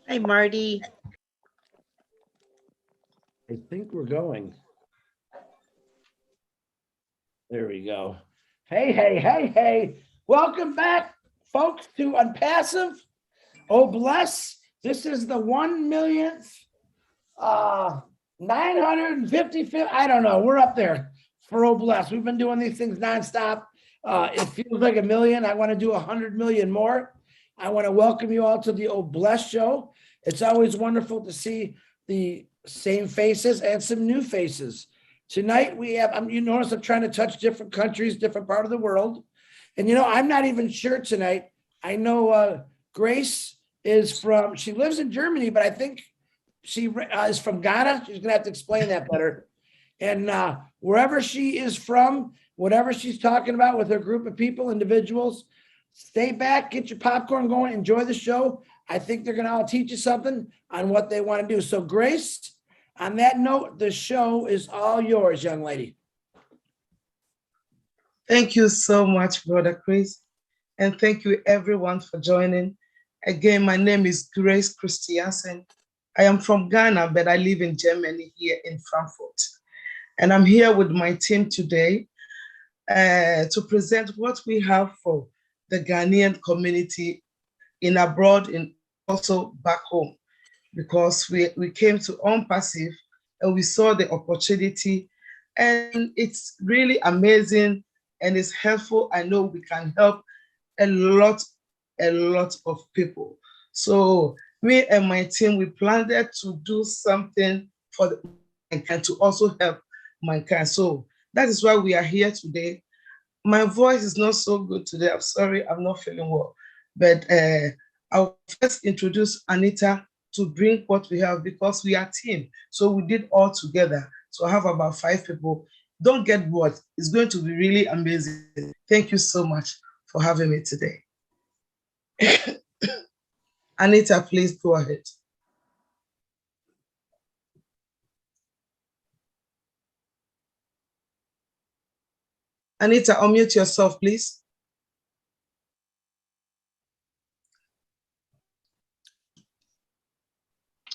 Hi, Marty. I think we're going. There we go. Hey. Welcome back, folks, to Onpassive. Oh, bless. This is the 1,000,000th, 955th. I don't know. We're up there for Oh, bless. We've been doing these things nonstop. It feels like a million. I want to do 100 million more. I want to welcome you all to the Oh, bless show. It's always wonderful to see the same faces and some new faces. Tonight we have, you notice I'm trying to touch different countries, different part of the world. And I'm not even sure tonight. I know Grace is from, she lives in Germany, but I think she is from Ghana. She's gonna have to explain that better. And wherever she is from, whatever she's talking about with her group of people, individuals, stay back, get your popcorn going, enjoy the show. I think they're gonna all teach you something on what they want to do. So Grace, on that note, the show is all yours, young lady. Thank you so much, Brother Chris. And thank you everyone for joining. Again, my name is Grace Christiansen. I am from Ghana, but I live in Germany here in Frankfurt. And I'm here with my team today to present what we have for the Ghanaian community in abroad and also back home, because we came to Onpassive and we saw the opportunity, and it's really amazing and it's helpful. I know we can help a lot of people. So me and my team, we planned to do something for mankind, to also help mankind. So that is why we are here today. My voice is not so good today. I'm sorry, I'm not feeling well. But I'll first introduce Anita to bring what we have, because we are a team. So we did all together. So I have about 5 people. Don't get bored. It's going to be really amazing. Thank you so much for having me today. Anita, please go ahead. Anita, unmute yourself, please.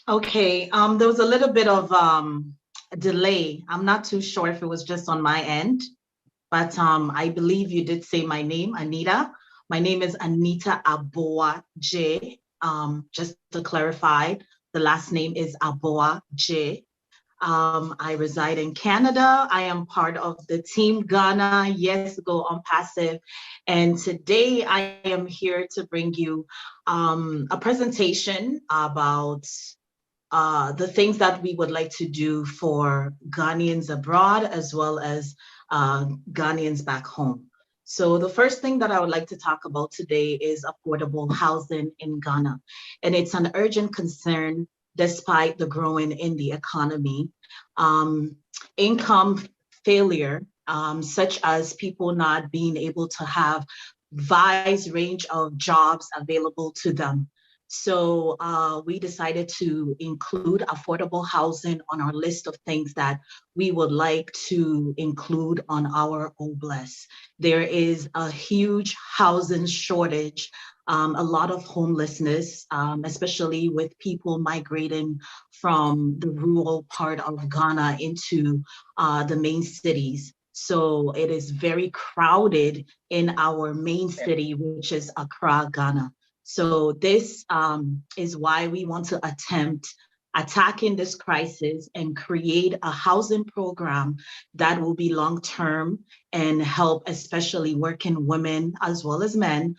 Okay, there was a little bit of a delay. I'm not too sure if it was just on my end, but I believe you did say my name, Anita. My name is Anita Aboa J. Just to clarify, the last name is Aboa J. I reside in Canada. I am part of the Team Ghana Yes Go Onpassive. And today I am here to bring you a presentation about the things that we would like to do for Ghanaians abroad, as well as Ghanaians back home. So the first thing that I would like to talk about today is affordable housing in Ghana. And it's an urgent concern despite the growing in the economy. Income failure, such as people not being able to have wide range of jobs available to them. So we decided to include affordable housing on our list of things that we would like to include on our OBLESS. There is a huge housing shortage, a lot of homelessness, especially with people migrating from the rural part of Ghana into the main cities. So it is very crowded in our main city, which is Accra, Ghana. So this is why we want to attempt attacking this crisis and create a housing program that will be long-term and help especially working women as well as men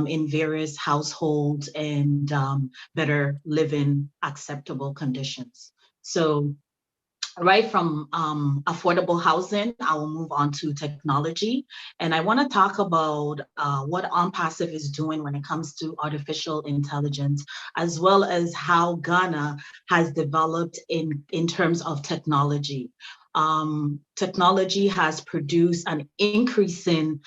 in various households and better living acceptable conditions. So right from affordable housing, I will move on to technology. And I want to talk about what Onpassive is doing when it comes to artificial intelligence, as well as how Ghana has developed in terms of technology. Technology has produced an increase in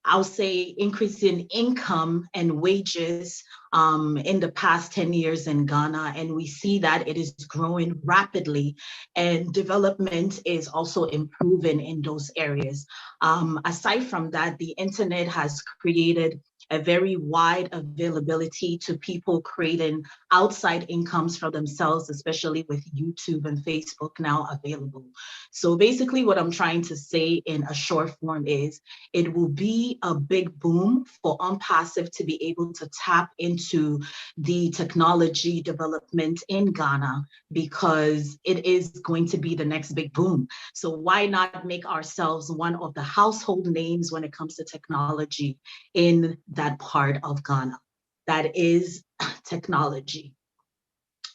I'll say increase in income and wages in the past 10 years in Ghana. And we see that it is growing rapidly and development is also improving in those areas. Aside from that, the internet has created a very wide availability to people creating outside incomes for themselves, especially with YouTube and Facebook now available. So basically what I'm trying to say in a short form is it will be a big boom for Onpassive to be able to tap into the technology development in Ghana, because it is going to be the next big boom. So why not make ourselves one of the household names when it comes to technology in that part of Ghana? That is technology.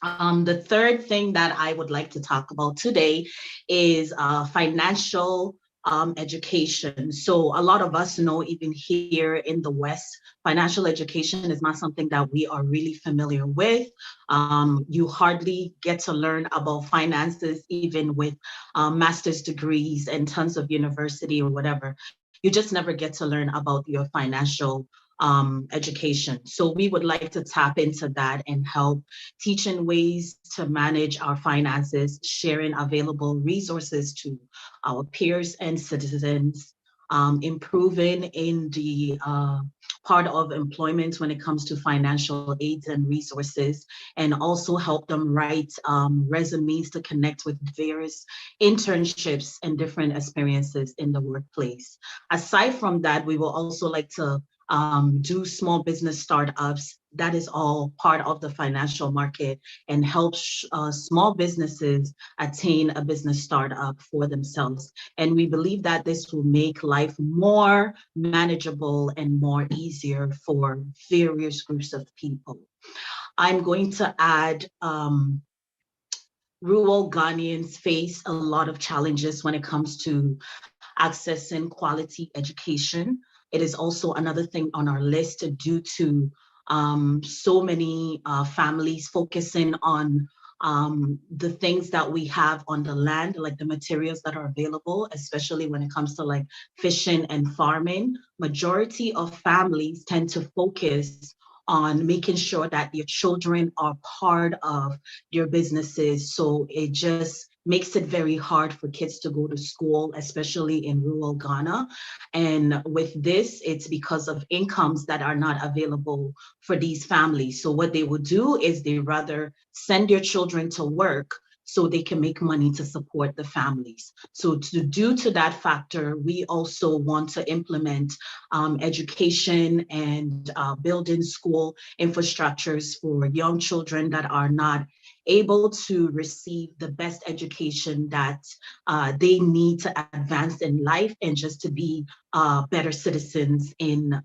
The third thing that I would like to talk about today is financial education. So a lot of us know, even here in the West, financial education is not something that we are really familiar with. You hardly get to learn about finances, even with master's degrees and tons of university or whatever. You just never get to learn about your financial education. So we would like to tap into that and help teaching ways to manage our finances, sharing available resources to our peers and citizens, improving in the part of employment when it comes to financial aids and resources, and also help them write resumes to connect with various internships and different experiences in the workplace. Aside from that, we will also like to do small business startups. That is all part of the financial market, and help small businesses attain a business startup for themselves. And we believe that this will make life more manageable and more easier for various groups of people. I'm going to add rural Ghanaians face a lot of challenges when it comes to accessing quality education. It is also another thing on our list due to so many families focusing on the things that we have on the land, like the materials that are available, especially when it comes to like fishing and farming. Majority of families tend to focus on making sure that their children are part of their businesses. So it just makes it very hard for kids to go to school, especially in rural Ghana. And with this, it's because of incomes that are not available for these families. So what they would do is they rather send their children to work so they can make money to support the families. So due to that factor, we also want to implement education and building school infrastructures for young children that are not able to receive the best education that they need to advance in life and just to be better citizens in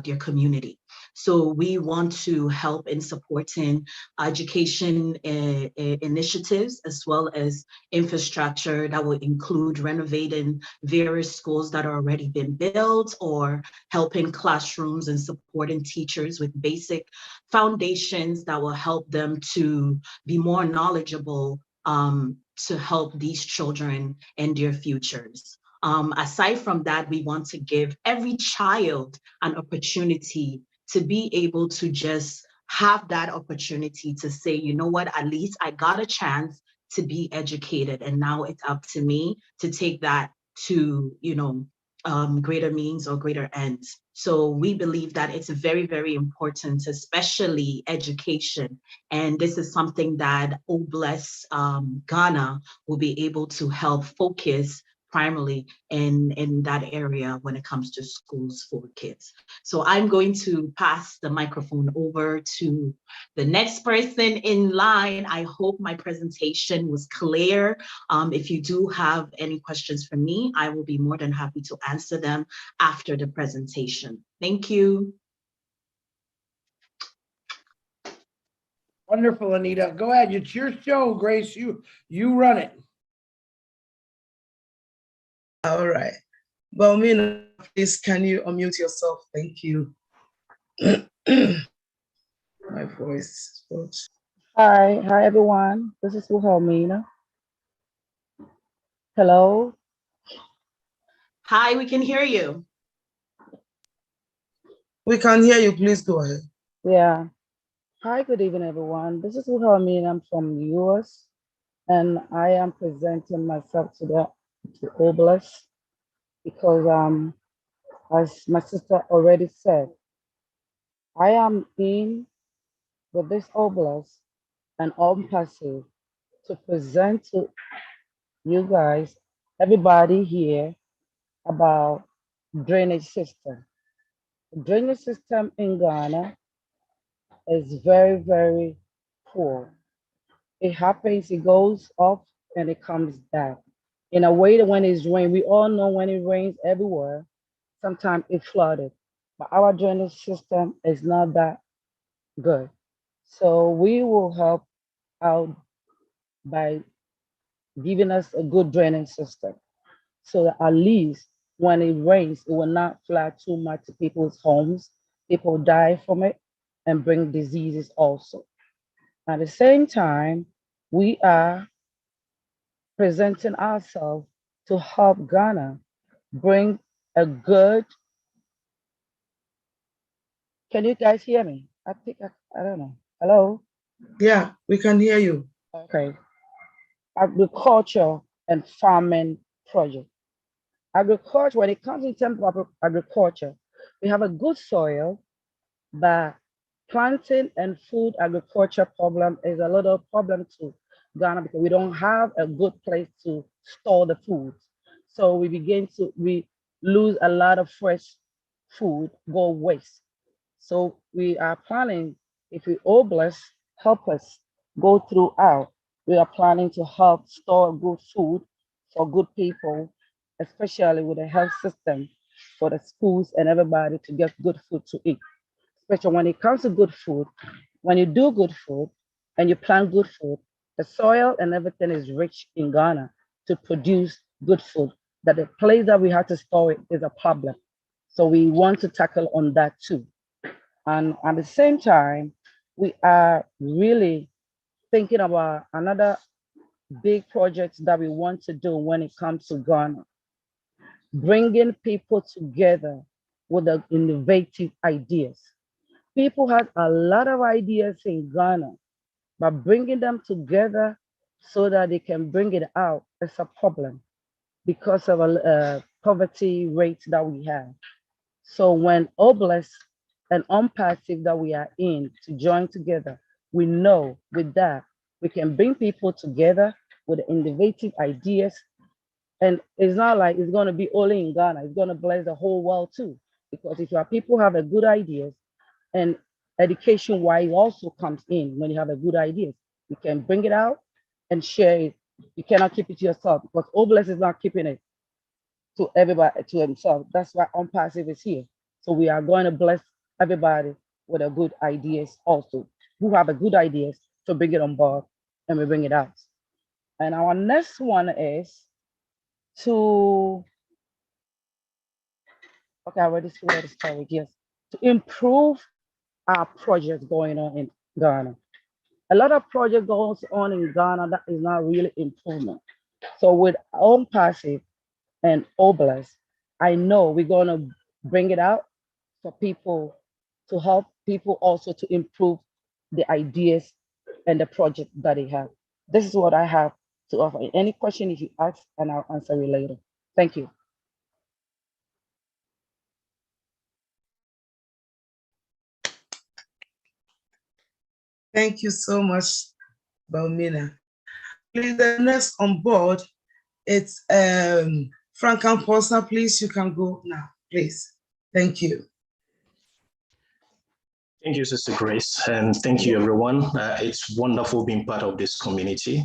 their community. So we want to help in supporting education initiatives, as well as infrastructure that will include renovating various schools that are already been built, or helping classrooms and supporting teachers with basic foundations that will help them to be more knowledgeable to help these children and their futures. Aside from that, we want to give every child an opportunity to be able to just have that opportunity to say, you know what, at least I got a chance to be educated, and now it's up to me to take that to, greater means or greater ends. So we believe that it's very, very important, especially education. And this is something that Bless Ghana will be able to help focus primarily in that area when it comes to schools for kids. So I'm going to pass the microphone over to the next person in line. I hope my presentation was clear. If you do have any questions for me, I will be more than happy to answer them after the presentation. Thank you. Wonderful, Anita. Go ahead. It's your show, Grace. You run it. All right. Balmina, please, can you unmute yourself? Thank you. My voice. Hi everyone. This is Wilhelmina. Hello. Hi, we can hear you. We can hear you. Please go ahead. Yeah. Hi, good evening, everyone. This is Wilhelmina. I'm from the US, and I am presenting myself to Oblast because as my sister already said, I am in with this oblast and Onpassive to present to you guys, everybody here, about drainage system. The drainage system in Ghana is very, very poor. It happens, it goes up and it comes back. In a way that when it's rain, we all know when it rains everywhere, sometimes it flooded. But our drainage system is not that good. So we will help out by giving us a good drainage system. So that at least when it rains, it will not flood too much to people's homes. People die from it and bring diseases also. At the same time, we are presenting ourselves to help Ghana bring a good. Can you guys hear me? I think I don't know. Hello. Yeah, we can hear you. Okay. Agriculture and farming project. Agriculture. When it comes in terms of agriculture, we have a good soil, but planting and food agriculture problem is a little problem to Ghana because we don't have a good place to store the food. So we lose a lot of fresh food, go waste. So we are planning, if we all bless, help us go throughout. We are planning to help store good food for good people, especially with the health system, for the schools and everybody to get good food to eat. Especially when it comes to good food, when you do good food and you plant good food, the soil and everything is rich in Ghana to produce good food. That the place that we have to store it is a problem. So we want to tackle on that too. And at the same time, we are really thinking about another big project that we want to do when it comes to Ghana, bringing people together with the innovative ideas. People have a lot of ideas in Ghana, but bringing them together so that they can bring it out is a problem because of a poverty rate that we have. So when Oblast and Onpassive that we are in to join together, we know with that we can bring people together with innovative ideas. And it's not like it's going to be only in Ghana, it's going to bless the whole world too. Because if your people have a good ideas and education wise also comes in when you have a good ideas, you can bring it out and share it. You cannot keep it to yourself because Oblast is not keeping it to everybody to himself. That's why Onpassive is here. So we are going to bless everybody with a good ideas also, who have a good ideas to bring it on board and we bring it out. And our next one is to, okay, I already see where the story, yes, to improve our projects going on in Ghana. A lot of project goes on in Ghana that is not really improvement. So with Onpassive and Oblast, I know we're gonna bring it out for people to help people also to improve the ideas and the project that they have. This is what I have to offer. Any question if you ask, and I'll answer you later. Thank you. Thank you so much, Baumina. Please, the next on board, it's Frank and Posa. Please, you can go now, please. Thank you. Thank you, Sister Grace, and thank you, everyone. It's wonderful being part of this community,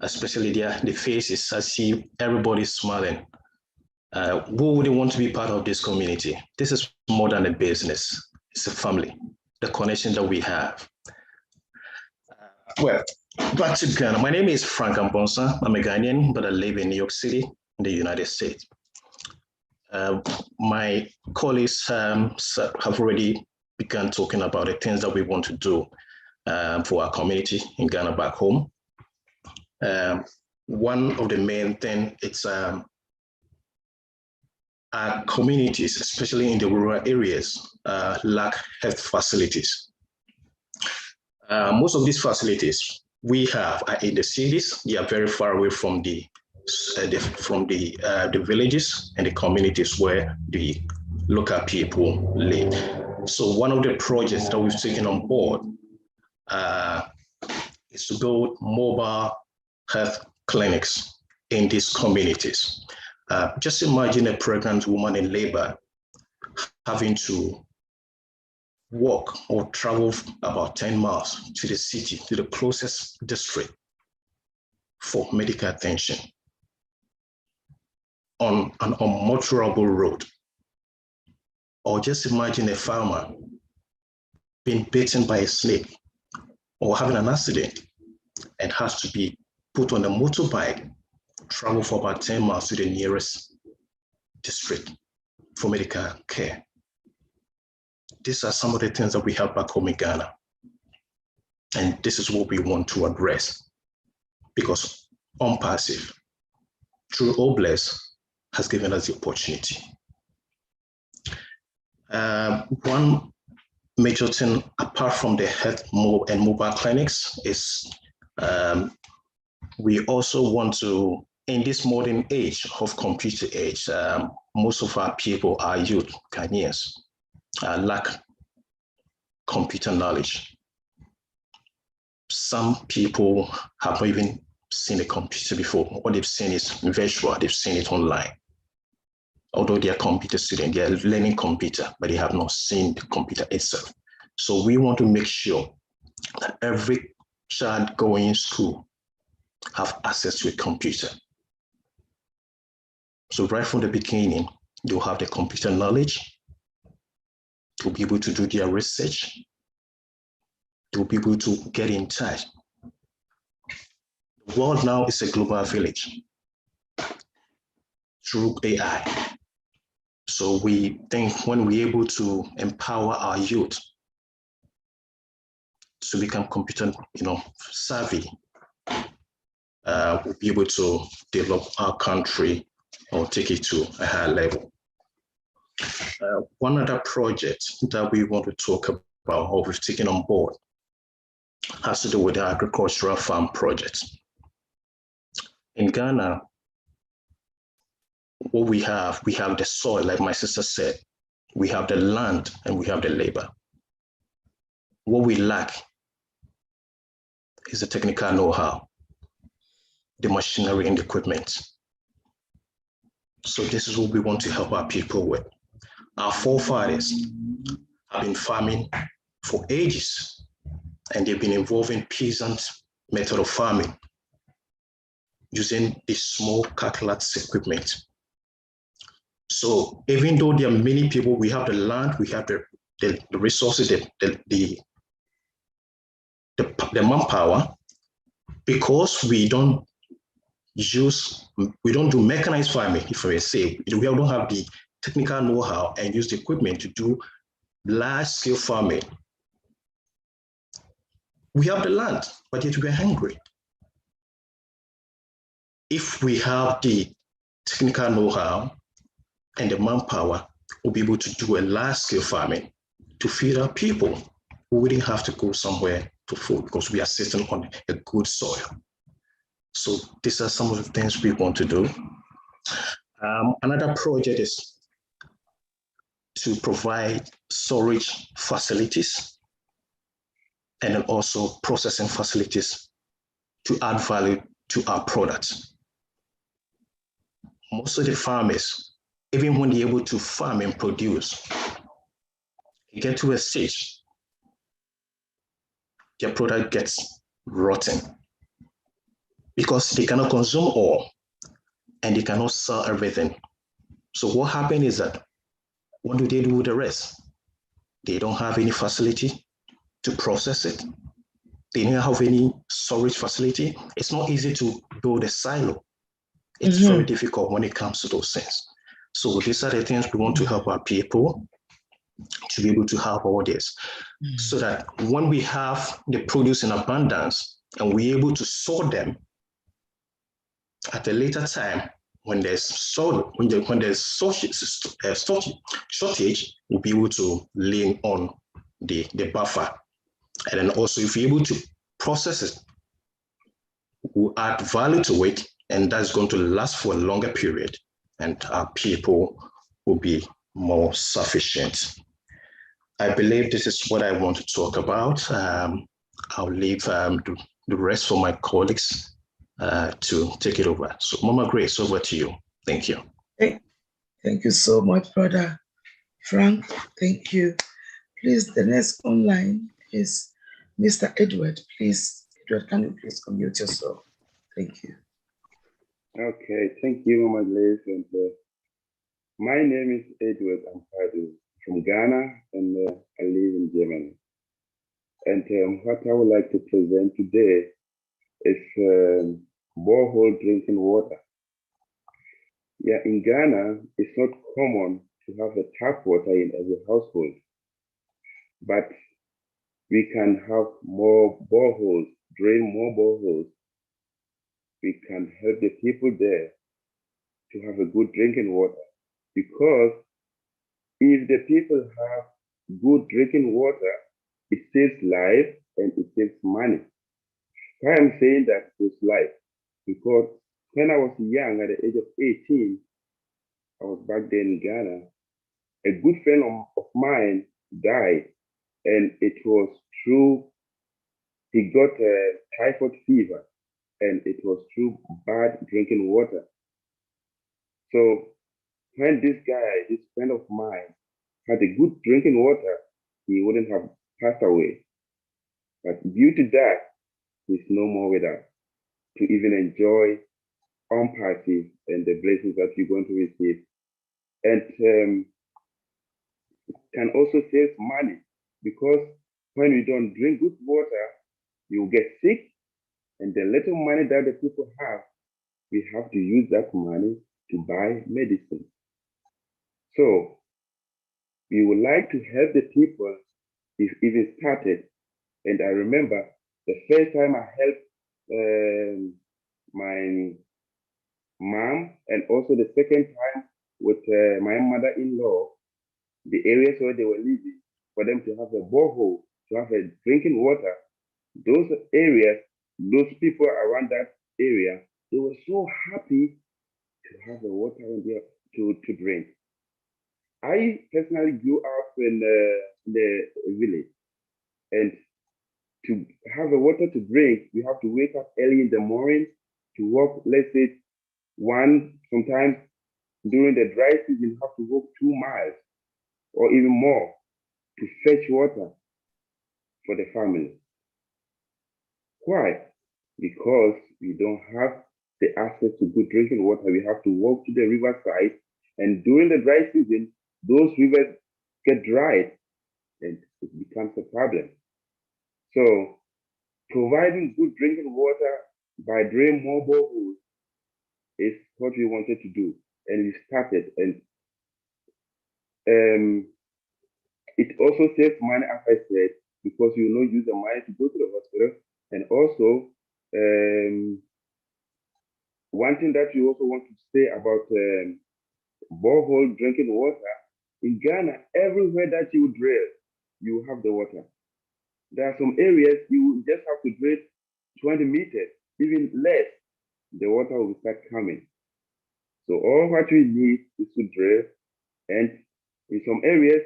especially the faces. I see everybody smiling. Who wouldn't want to be part of this community? This is more than a business. It's a family, the connection that we have. Well, back to Ghana. My name is Frank Ambonsa. I'm a Ghanaian, but I live in New York City in the United States. My colleagues have already began talking about the things that we want to do for our community in Ghana back home. One of the main things, it's our communities, especially in the rural areas, lack health facilities. Most of these facilities we have are in the cities. They are very far away from the villages and the communities where the local people live. So one of the projects that we've taken on board is to build mobile health clinics in these communities. Just imagine a pregnant woman in labor having to walk or travel about 10 miles to the city, to the closest district for medical attention on an unmotorable road. Or just imagine a farmer being bitten by a snake or having an accident and has to be put on a motorbike, travel for about 10 miles to the nearest district for medical care. These are some of the things that we have back home in Ghana. And this is what we want to address, because Onpassive, through Obless, has given us the opportunity. One major thing, apart from the health and mobile clinics, is we also want to, in this modern age of computer age, most of our people, our youth, Ghanaians, lack computer knowledge. Some people have not even seen a computer before. What they've seen is virtual, they've seen it online. Although they are computer students, they are learning computer, but they have not seen the computer itself. So we want to make sure that every child going to school have access to a computer. So right from the beginning, they'll have the computer knowledge, they'll be able to do their research, they'll be able to get in touch. The world now is a global village through AI. So we think when we're able to empower our youth to become computer, savvy, we'll be able to develop our country or take it to a higher level. One other project that we want to talk about, or we've taken on board, has to do with the agricultural farm projects. In Ghana, what we have the soil, like my sister said, we have the land and we have the labor. What we lack is the technical know-how, the machinery and equipment. So this is what we want to help our people with. Our forefathers have been farming for ages, and they've been involved in peasant method of farming, using the small calculated equipment. So even though there are many people, we have the land, we have the resources, the manpower, because we don't do mechanized farming, if I may say. We don't have the technical know-how and use the equipment to do large-scale farming. We have the land, but yet we're hungry. If we have the technical know-how and the manpower, we'll be able to do a large-scale farming to feed our people. We wouldn't have to go somewhere for food because we are sitting on a good soil. So these are some of the things we want to do. Another project is to provide storage facilities and then also processing facilities to add value to our products. Most of the farmers, even when they're able to farm and produce, they get to a stage, their product gets rotten because they cannot consume all and they cannot sell everything. So what happened is that, what do they do with the rest? They don't have any facility to process it. They don't have any storage facility. It's not easy to build a silo. It's very difficult when it comes to those things. So these are the things we want to help our people to be able to have all this, so that when we have the produce in abundance and we're able to store them at a later time, when there's shortage, we'll be able to lean on the buffer. And then also, if you're able to process it, we'll add value to it, and that's going to last for a longer period, and our people will be more sufficient. I believe this is what I want to talk about. I'll leave the rest for my colleagues to take it over. So Mama Grace, over to you. Thank you. Thank you so much, Brother Frank. Thank you. Please, the next online is Mr. Edward. Please, Edward, can you please unmute yourself? Thank you. Okay, thank you, Mama Grace. And my name is Edward Onpassive from Ghana, and I live in Germany. And what I would like to present today is borehole drinking water. Yeah, in Ghana, it's not common to have a tap water in every household, but we can have more boreholes, drain more boreholes. We can help the people there to have a good drinking water, because if the people have good drinking water, it saves life and it saves money. Why I'm saying that it's life, because when I was young, at the age of 18, I was back then in Ghana, a good friend of mine died, and it was through, he got a typhoid fever, and it was through bad drinking water. So when this guy, this friend of mine, had a good drinking water, he wouldn't have passed away. But due to that, he's no more with us to even enjoy Onpassive and the blessings that you're going to receive. And can also save money, because when you don't drink good water, you get sick, and the little money that the people have, we have to use that money to buy medicine. So we would like to help the people if even started. And I remember the first time I helped my mom, and also the second time with my mother-in-law, the areas where they were living, for them to have a borehole, to have a drinking water, those areas, those people around that area, they were so happy to have the water in there to drink. I personally grew up in the village, and to have the water to drink, we have to wake up early in the morning to walk, let's say, sometimes during the dry season, you have to walk 2 miles or even more to fetch water for the family. Why? Because we don't have the access to good drinking water. We have to walk to the riverside, and during the dry season, those rivers get dried, and it becomes a problem. So providing good drinking water by drilling more boreholes is what we wanted to do, and we started. And it also saves money, as I said, because you will not use the money to go to the hospital. And also, one thing that we also want to say about borehole drinking water, in Ghana, everywhere that you drill, you have the water. There are some areas you just have to drill 20 meters, even less, the water will start coming. So all what we need is to drill, and in some areas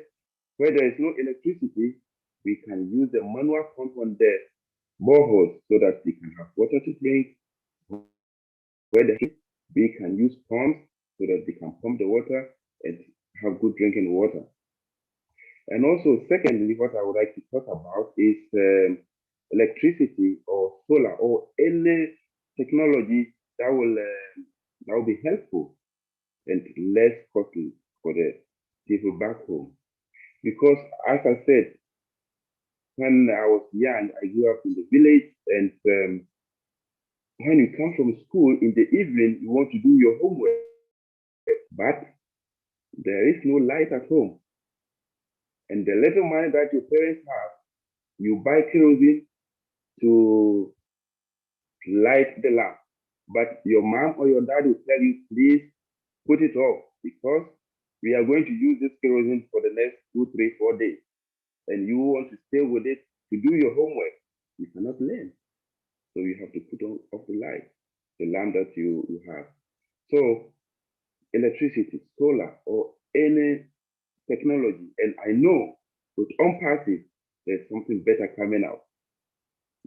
where there is no electricity, we can use the manual pump on the boreholes so that we can have water to drink. We can use pumps so that we can pump the water and have good drinking water. And also, secondly, what I would like to talk about is electricity or solar or any technology that will be helpful and less costly for the people back home. Because, as I said, when I was young, I grew up in the village, and when you come from school in the evening, you want to do your homework, but there is no light at home. And the little money that your parents have, you buy kerosene to light the lamp. But your mom or your dad will tell you, please put it off, because we are going to use this kerosene for the next 2, 3, 4 days. And you want to stay with it to do your homework. You cannot learn. So you have to put off the light, the lamp that you have. So electricity, solar, or any technology. And I know with Onpassive, there's something better coming out.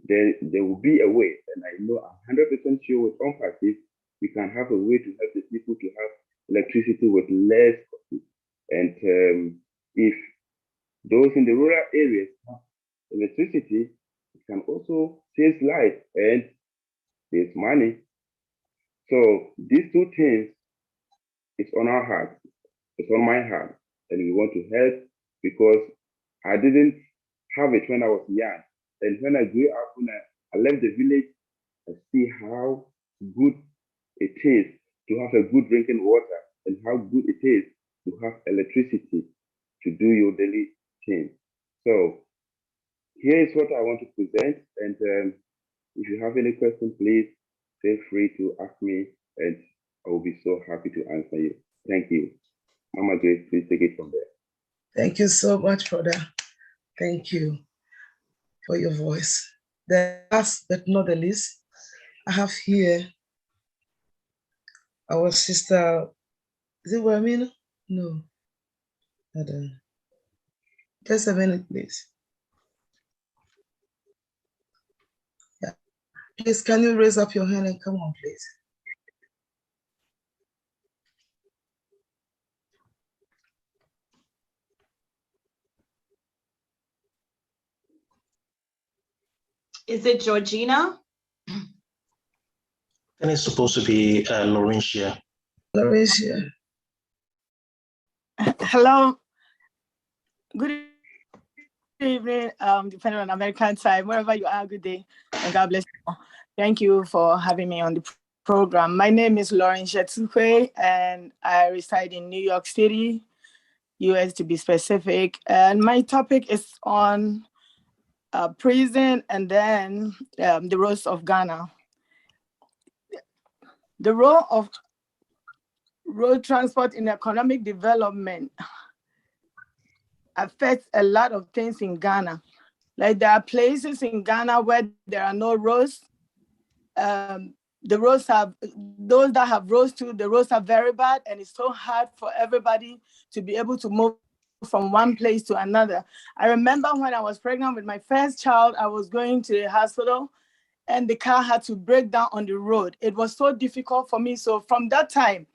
There will be a way, and I know I'm 100% sure with Onpassive, we can have a way to help the people to have electricity with less cost. And if those in the rural areas have electricity, it can also save lives and save money. So these two things, it's on our heart. It's on my heart, and we want to help because I didn't have it when I was young. And when I grew up, when I left the village, I see how good it is to have a good drinking water and how good it is to have electricity to do your daily things. So here is what I want to present. And if you have any questions, please feel free to ask me, and I will be so happy to answer you. Thank you. Mama Grace, please take it from there. Thank you so much, brother. Thank you for your voice. The last but not the least, I have here our sister. Is it Wamina? No. I don't. Just a minute, please. Yeah. Please, can you raise up your hand and come on, please? Is it Georgina? And it's supposed to be Laurentia. Laurentia. Hello. Good evening, depending on American time, wherever you are, good day, and God bless you. Thank you for having me on the program. My name is Lauren Shetukwe, and I reside in New York City, US to be specific. And my topic is on prison and then the roles of Ghana. The role of road transport in economic development affects a lot of things in Ghana. Like there are places in Ghana where there are no roads. The roads have, those that have roads too, the roads are very bad, and it's so hard for everybody to be able to move from one place to another. I remember when I was pregnant with my first child, I was going to the hospital and the car had to break down on the road. It was so difficult for me. So from that time,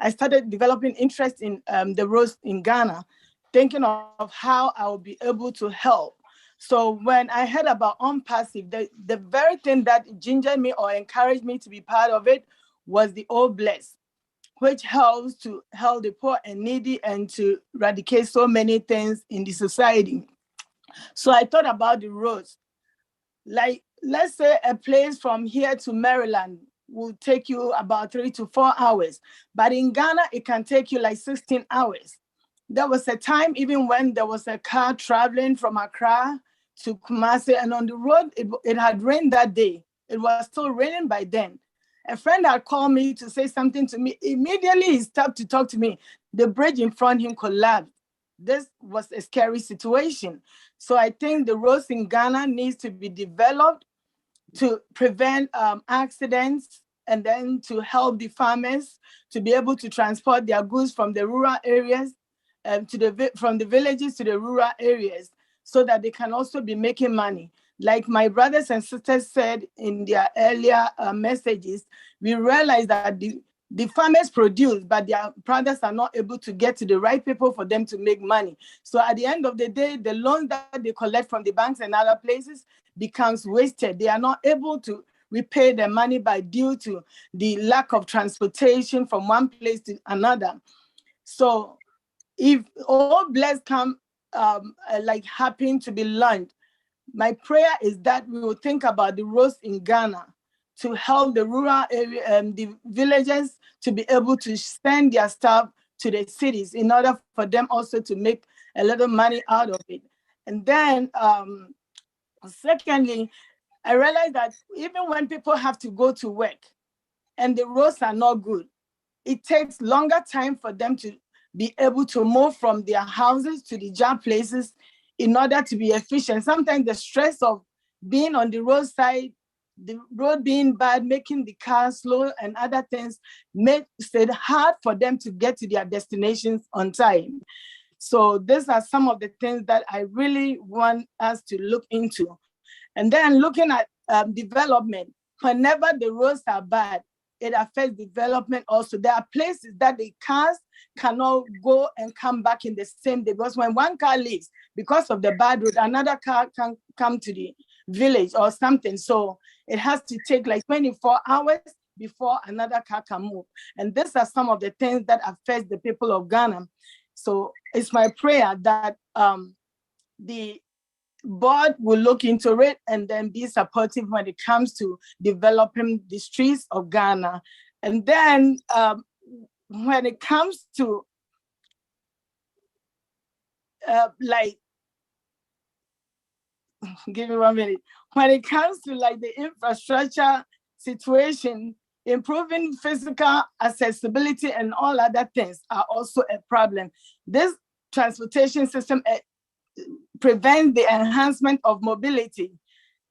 I started developing interest in the roads in Ghana, thinking of how I would be able to help. So when I heard about Onpassive, the very thing that gingered me or encouraged me to be part of it was the Old Bless, which helps to help the poor and needy and to eradicate so many things in the society. So I thought about the roads. Like, let's say a place from here to Maryland will take you about 3 to 4 hours. But in Ghana, it can take you like 16 hours. There was a time even when there was a car traveling from Accra to Kumasi, and on the road, it had rained that day. It was still raining by then. A friend had called me to say something to me. Immediately, he stopped to talk to me. The bridge in front of him collapsed. This was a scary situation. So I think the roads in Ghana needs to be developed to prevent accidents, and then to help the farmers to be able to transport their goods from the rural areas from the villages to the rural areas, so that they can also be making money. Like my brothers and sisters said in their earlier messages, we realize that the farmers produce, but their products are not able to get to the right people for them to make money. So at the end of the day, the loans that they collect from the banks and other places becomes wasted. They are not able to repay their money due to the lack of transportation from one place to another. So if all bless come like happen to be launched, my prayer is that we will think about the roads in Ghana to help the rural area and the villages to be able to send their stuff to the cities in order for them also to make a little money out of it. And then secondly, I realized that even when people have to go to work and the roads are not good, it takes longer time for them to be able to move from their houses to the job places in order to be efficient. Sometimes the stress of being on the roadside, the road being bad, making the car slow and other things makes it hard for them to get to their destinations on time. So these are some of the things that I really want us to look into. And then looking at development, whenever the roads are bad, it affects development also. There are places that the cars cannot go and come back in the same day, because when one car leaves, because of the bad road, another car can come to the village or something. So it has to take like 24 hours before another car can move. And these are some of the things that affect the people of Ghana. So it's my prayer that the board will look into it and then be supportive when it comes to developing the streets of Ghana. And then when it comes to like, give me 1 minute. When it comes to like the infrastructure situation, improving physical accessibility and all other things are also a problem. This transportation system prevents the enhancement of mobility,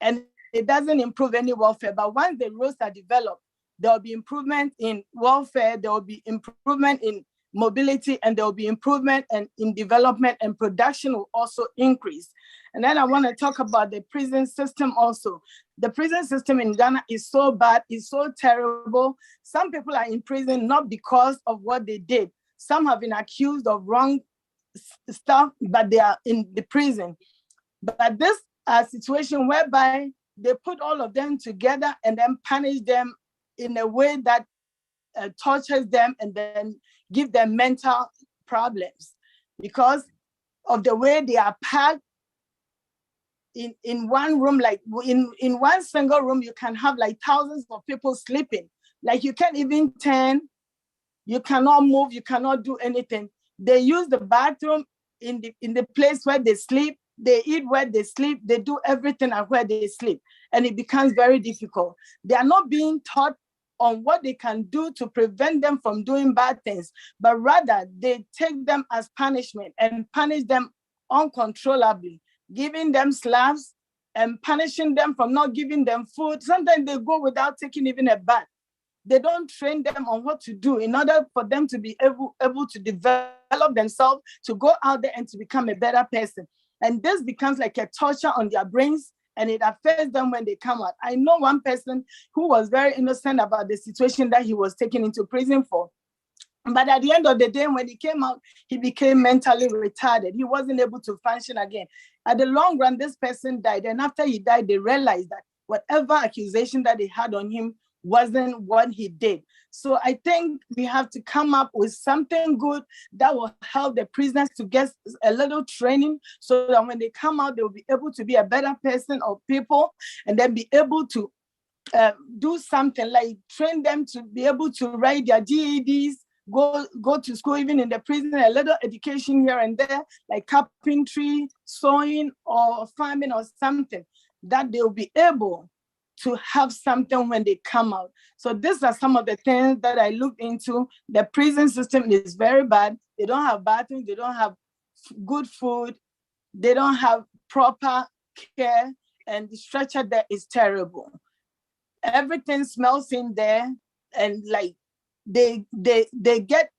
and it doesn't improve any welfare. But once the roads are developed, there will be improvement in welfare, there will be improvement in mobility, and there will be improvement in development, and production will also increase. And then I want to talk about the prison system also. The prison system in Ghana is so bad, it's so terrible. Some people are in prison not because of what they did. Some have been accused of wrong stuff, but they are in the prison. But this situation whereby they put all of them together and then punish them in a way that tortures them and then give them mental problems because of the way they are packed in one room. Like in one single room, you can have like thousands of people sleeping. Like you can't even turn, you cannot move, you cannot do anything. They use the bathroom in the place where they sleep. They eat where they sleep. They do everything at where they sleep. And it becomes very difficult. They are not being taught on what they can do to prevent them from doing bad things, but rather they take them as punishment and punish them uncontrollably, giving them slaps and punishing them from not giving them food. Sometimes they go without taking even a bath. They don't train them on what to do in order for them to be able to develop themselves, to go out there and to become a better person. And this becomes like a torture on their brains, and it affects them when they come out. I know one person who was very innocent about the situation that he was taken into prison for. But at the end of the day, when he came out, he became mentally retarded. He wasn't able to function again. At the long run, this person died. And after he died, they realized that whatever accusation that they had on him wasn't what he did. So I think we have to come up with something good that will help the prisoners to get a little training so that when they come out, they will be able to be a better person or people, and then be able to do something like train them to be able to write their GEDs, go to school, even in the prison, a little education here and there, like carpentry, sewing, or farming or something, that they'll be able to have something when they come out. So these are some of the things that I looked into. The prison system is very bad. They don't have bathrooms, they don't have good food, they don't have proper care, and the structure there is terrible. Everything smells in there, and like they get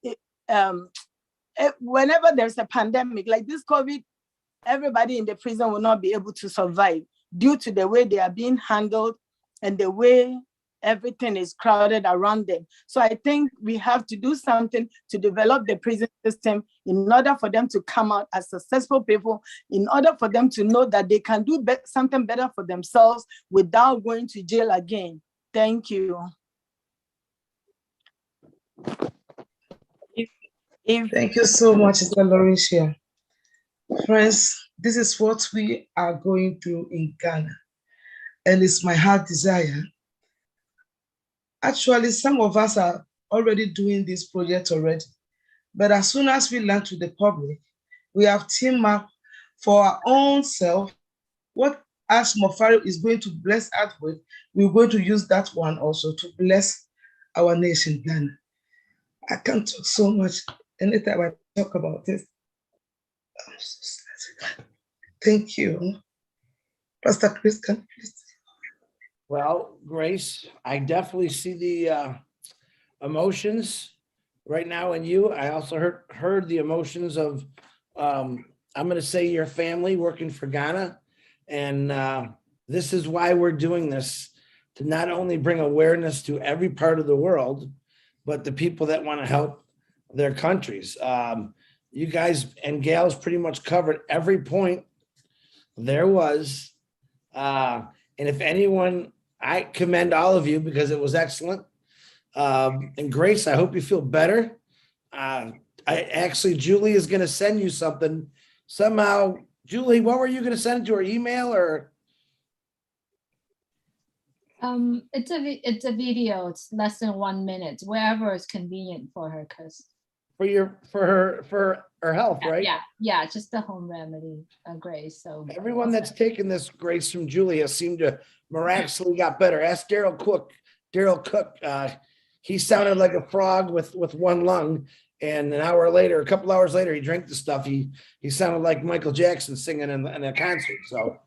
whenever there's a pandemic like this COVID, everybody in the prison will not be able to survive due to the way they are being handled and the way everything is crowded around them. So I think we have to do something to develop the prison system in order for them to come out as successful people, in order for them to know that they can do something better for themselves without going to jail again. Thank you. Thank you so much, Sister Lauricia. Friends, this is what we are going through in Ghana, and it's my heart desire. Actually, some of us are already doing this project already, but as soon as we learn to the public, we have teamed up for our own self. What as Mofari is going to bless us with, we're going to use that one also to bless our nation, Ghana. I can't talk so much anytime I talk about this. I'm so sad. Thank you. Pastor Chris, can you please? Well, Grace, I definitely see the emotions right now in you. I also heard the emotions of I'm going to say your family working for Ghana. And this is why we're doing this, to not only bring awareness to every part of the world, but the people that want to help their countries. You guys and gals pretty much covered every point there was. And if anyone, I commend all of you because it was excellent. And Grace, I hope you feel better. Julie is going to send you something somehow. Julie, what were you going to send it to her, email or? It's a video. It's less than 1 minute, wherever is convenient for her, because For her health, right? yeah, just the home remedy, Grace. So everyone that's taken this, Grace, from Julia seemed to miraculously got better. Ask Daryl Cook. He sounded like a frog with one lung, and a couple hours later, he drank the stuff. He sounded like Michael Jackson singing in a concert. So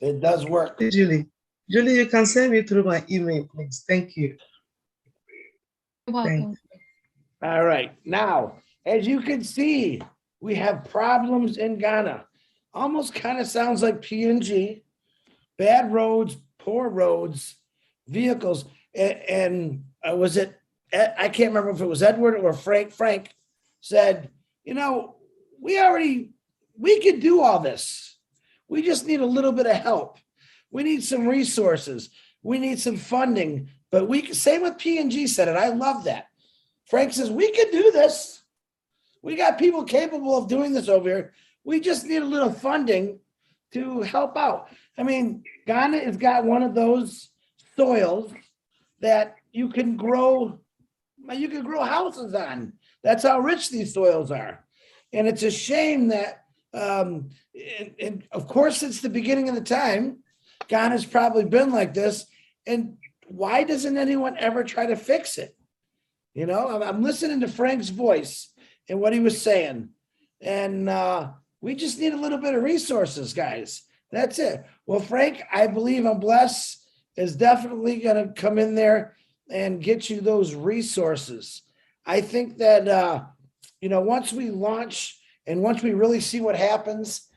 it does work. Julie, you can send me through my email, please. Thank you. You're welcome. All right. Now, as you can see, we have problems in Ghana. Almost kind of sounds like PNG. Bad roads, poor roads, vehicles. And was it, I can't remember if it was Edward or Frank. Frank said, we could do all this. We just need a little bit of help. We need some resources. We need some funding. But same with PNG said it. I love that. Frank says, we could do this. We got people capable of doing this over here. We just need a little funding to help out. I mean, Ghana has got one of those soils that you can grow houses on. That's how rich these soils are. And it's a shame that, and of course, since the beginning of the time, Ghana's probably been like this. And why doesn't anyone ever try to fix it? I'm listening to Frank's voice and what he was saying. And we just need a little bit of resources, guys. That's it. Well, Frank, I believe Bless is definitely going to come in there and get you those resources. I think that, once we launch and once we really see what happens,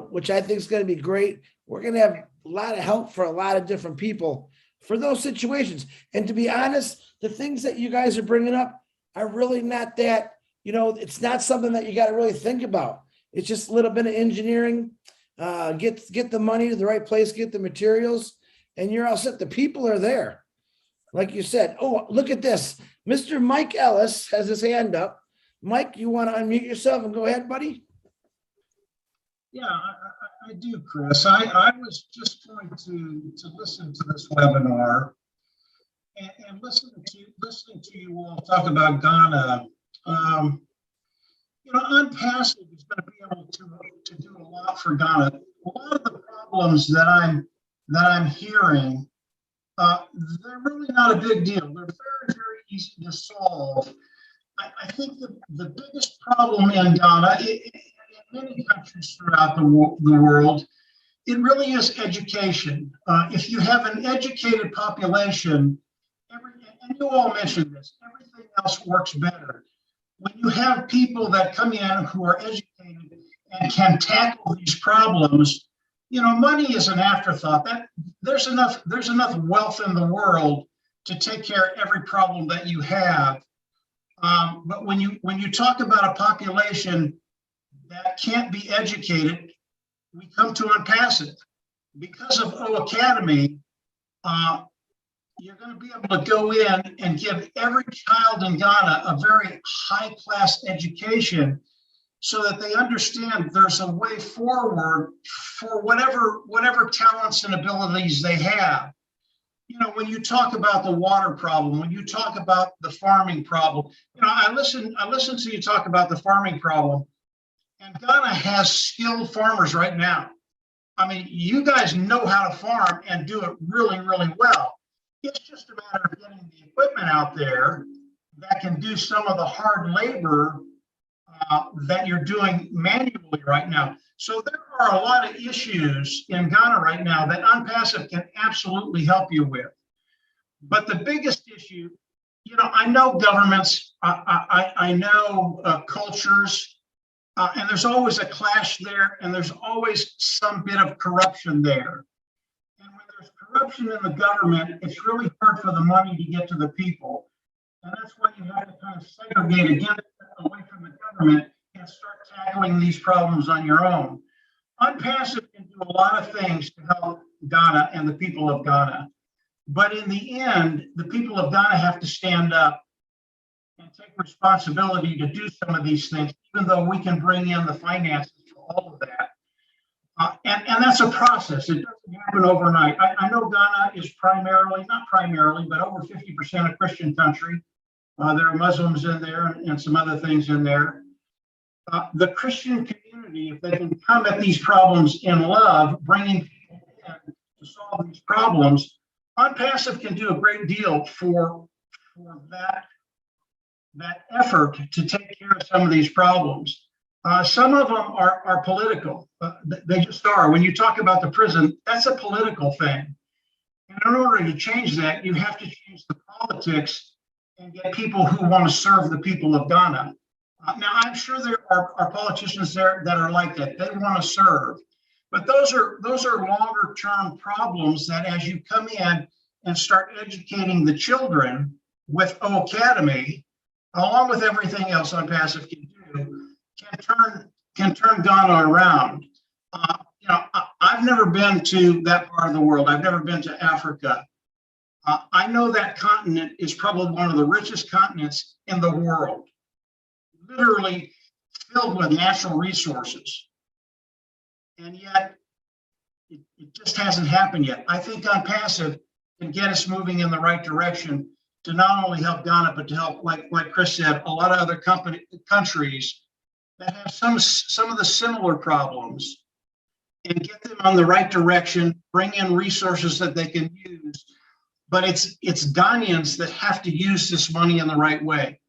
which I think is going to be great, we're going to have a lot of help for a lot of different people for those situations. And to be honest, the things that you guys are bringing up are really not that, it's not something that you got to really think about. It's just a little bit of engineering, get the money to the right place, get the materials, and you're all set. The people are there. Like you said, oh, look at this. Mr. Mike Ellis has his hand up. Mike, you want to unmute yourself and go ahead, buddy? Yeah, I do, Chris. I was just going to listen to this webinar and listening to you all talk about Ghana. Onpassive is going to be able to do a lot for Ghana. A lot of the problems that I'm hearing, they're really not a big deal. They're very, very easy to solve. I think the biggest problem in Ghana, in many countries throughout the world, it really is education. If you have an educated population, and you all mentioned this, everything else works better. When you have people that come in who are educated and can tackle these problems, money is an afterthought. There's enough wealth in the world to take care of every problem that you have. But when you talk about a population that can't be educated, we come to Onpassive. Because of O Academy, you're going to be able to go in and give every child in Ghana a very high-class education so that they understand there's a way forward for whatever talents and abilities they have. When you talk about the water problem, when you talk about the farming problem, I listen to you talk about the farming problem, and Ghana has skilled farmers right now. I mean, you guys know how to farm and do it really, really well. It's just a matter of getting the equipment out there that can do some of the hard labor that you're doing manually right now. So there are a lot of issues in Ghana right now that Onpassive can absolutely help you with. But the biggest issue, I know governments, I know cultures, And there's always a clash there, and there's always some bit of corruption there. And when there's corruption in the government, it's really hard for the money to get to the people. And that's why you have to kind of segregate again away from the government and start tackling these problems on your own. Onpassive can do a lot of things to help Ghana and the people of Ghana. But in the end, the people of Ghana have to stand up and take responsibility to do some of these things, even though we can bring in the finances for all of that. And that's a process. It doesn't happen overnight. I know Ghana is primarily, not primarily, but over 50% a Christian country. There are Muslims in there and some other things in there. The Christian community, if they can come at these problems in love, bringing people in to solve these problems, Onpassive can do a great deal for that effort to take care of some of these problems. Some of them are political. They just are. When you talk about the prison, that's a political thing. And in order to change that, you have to change the politics and get people who want to serve the people of Ghana. Now, I'm sure there are politicians there that are like that. They want to serve. But those are longer term problems that as you come in and start educating the children with O Academy, along with everything else Onpassive can do, can turn Ghana around. I've never been to that part of the world. I've never been to Africa. I know that continent is probably one of the richest continents in the world, literally filled with natural resources. And yet, it just hasn't happened yet. I think Onpassive can get us moving in the right direction to not only help Ghana, but to help, like Chris said, a lot of other countries that have some of the similar problems, and get them on the right direction, bring in resources that they can use. But it's Ghanaians that have to use this money in the right way.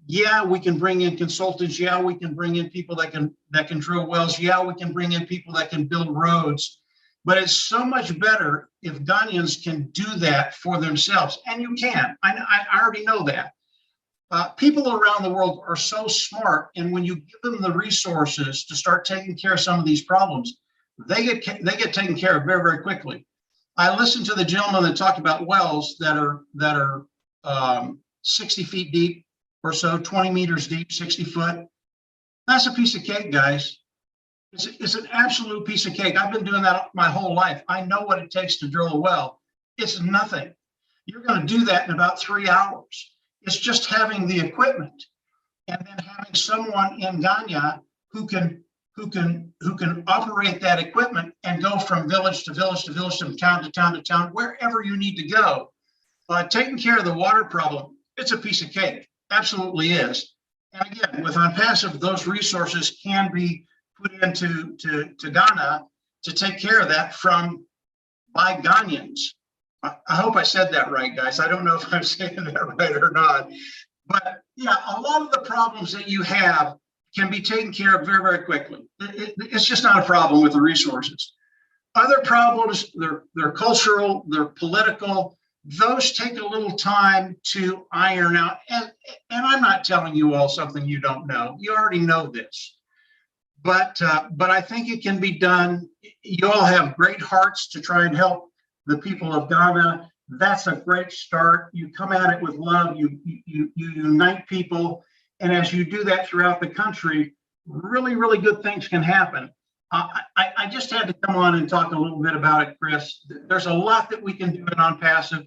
Yeah, we can bring in consultants. Yeah, we can bring in people that can drill wells. Yeah, we can bring in people that can build roads. But it's so much better if Ghanaians can do that for themselves. And you can. I already know that. People around the world are so smart, and when you give them the resources to start taking care of some of these problems, they get taken care of very, very quickly. I listened to the gentleman that talked about wells that are 60 feet deep or so, 20 meters deep, 60 foot. That's a piece of cake, guys. It's an absolute piece of cake. I've been doing that my whole life. I know what it takes to drill a well. It's nothing. You're going to do that in about 3 hours. It's just having the equipment and then having someone in Ghana who can operate that equipment and go from village to village to village, from town to town to town, wherever you need to go. Taking care of the water problem, it's a piece of cake. Absolutely is. And again, with Onpassive, those resources can be put into Ghana to take care of that by Ghanaians. I hope I said that right, guys. I don't know if I'm saying that right or not. But yeah, a lot of the problems that you have can be taken care of very, very quickly. It's just not a problem with the resources. Other problems, they're cultural, they're political. Those take a little time to iron out. And I'm not telling you all something you don't know. You already know this. But I think it can be done. You all have great hearts to try and help the people of Ghana. That's a great start. You come at it with love. You unite people. And as you do that throughout the country, really, really good things can happen. I just had to come on and talk a little bit about it, Chris. There's a lot that we can do in Onpassive,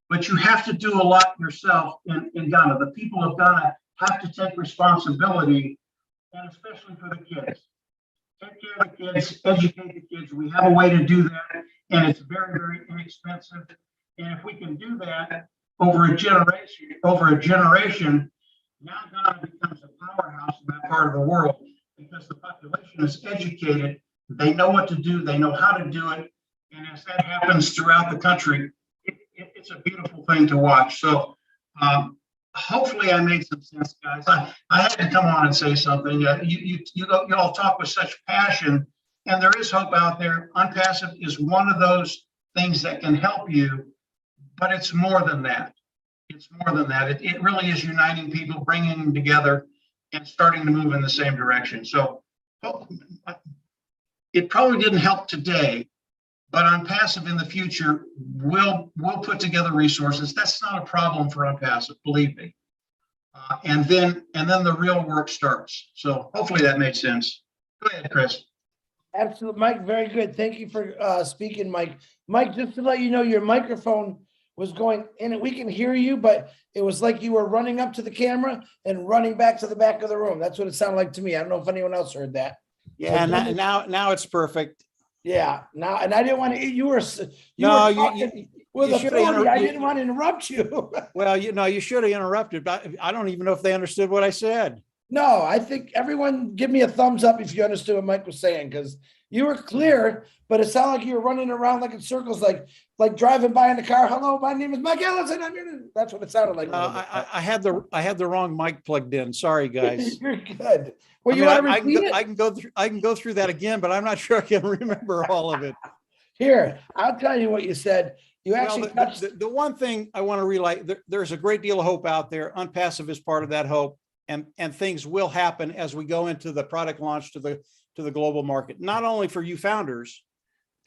but you have to do a lot yourself in Ghana. The people of Ghana have to take responsibility, and especially for the kids. Take care of the kids, educate the kids. We have a way to do that, and it's very, very inexpensive. And if we can do that over a generation, now Ghana becomes a powerhouse in that part of the world because the population is educated. They know what to do. They know how to do it. And as that happens throughout the country, it's a beautiful thing to watch. So hopefully I made some sense, guys. I had to come on and say something. You all talk with such passion, and there is hope out there. Onpassive is one of those things that can help you, but it's more than that. It's more than that. It really is uniting people, bringing them together, and starting to move in the same direction. So well, it probably didn't help today, but Onpassive in the future will put together resources. That's not a problem for Onpassive, believe me. And then the real work starts. So hopefully that made sense. Go ahead, Chris. Absolutely, Mike, very good. Thank you for speaking, Mike. Mike, just to let you know, your microphone was going in and we can hear you, but it was like you were running up to the camera and running back to the back of the room. That's what it sounded like to me. I don't know if anyone else heard that. Yeah, now it's perfect. Yeah, now, and I didn't want to, you were No, talking with authority. I didn't want to interrupt you. Well, you should have interrupted, but I don't even know if they understood what I said. No, I think everyone give me a thumbs up if you understood what Mike was saying, because you were clear, but it sounded like you were running around like in circles, like driving by in the car. Hello, my name is Mike Ellison. That's what it sounded like. I had the wrong mic plugged in. Sorry, guys. You're good. Well, you want to repeat it? I can go through that again, but I'm not sure I can remember all of it. Here, I'll tell you what you said. You actually the one thing I want to relay, there's a great deal of hope out there. Onpassive is part of that hope, and things will happen as we go into the product launch to the global market, not only for you founders,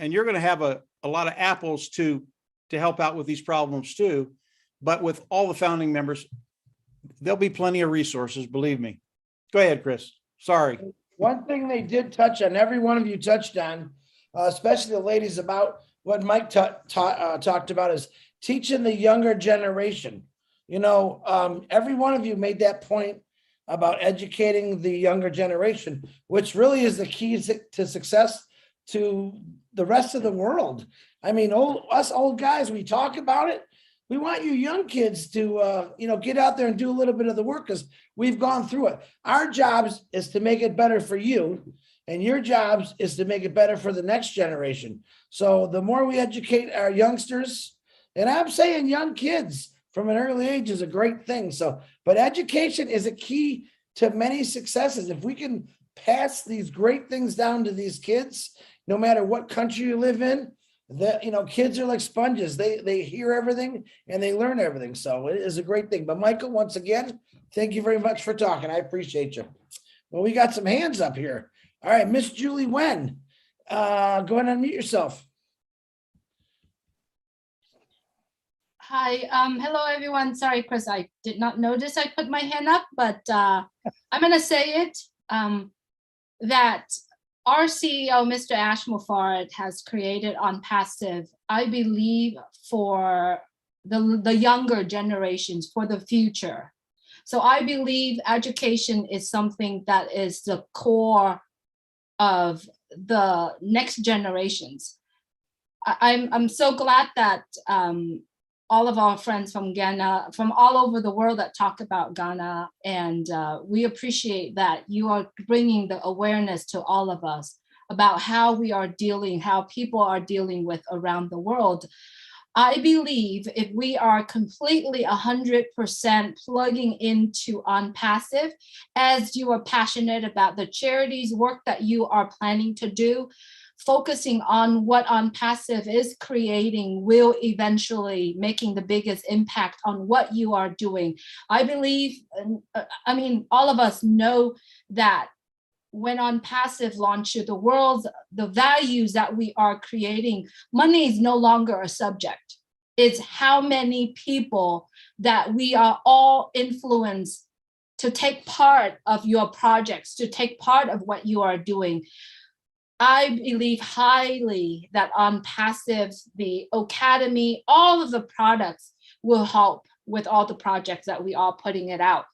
and you're going to have a lot of apples to help out with these problems too, but with all the founding members, there'll be plenty of resources, believe me. Go ahead, Chris. Sorry. One thing they did touch on, every one of you touched on, especially the ladies, about what Mike talked about, is teaching the younger generation. You know, every one of you made that point about educating the younger generation, which really is the key to success to the rest of the world. I mean, us old guys, we talk about it. We want you young kids to, get out there and do a little bit of the work, because we've gone through it. Our jobs is to make it better for you, and your jobs is to make it better for the next generation. So the more we educate our youngsters, and I'm saying young kids from an early age is a great thing. So, but education is a key to many successes. If we can pass these great things down to these kids, no matter what country you live in, kids are like sponges. They hear everything and they learn everything. So it is a great thing. But Michael, once again, thank you very much for talking. I appreciate you. Well, we got some hands up here. All right, Miss Julie Wen, go ahead and unmute yourself. Hi, hello everyone. Sorry, Chris, I did not notice I put my hand up, but I'm gonna say it, that our CEO, Mr. Ash Mufarad, has created Onpassive, I believe, for the younger generations, for the future. So I believe education is something that is the core of the next generations. I'm so glad that all of our friends from Ghana, from all over the world, that talk about Ghana, and we appreciate that you are bringing the awareness to all of us about how we are dealing, how people are dealing with around the world. I believe if we are completely 100% plugging into Onpassive, as you are passionate about the charities work that you are planning to do, focusing on what Onpassive is creating will eventually making the biggest impact on what you are doing. I believe, all of us know that when Onpassive launches the world, the values that we are creating, money is no longer a subject. It's how many people that we are all influenced to take part of your projects, to take part of what you are doing. I believe highly that Onpassive, the Academy, all of the products will help with all the projects that we are putting it out.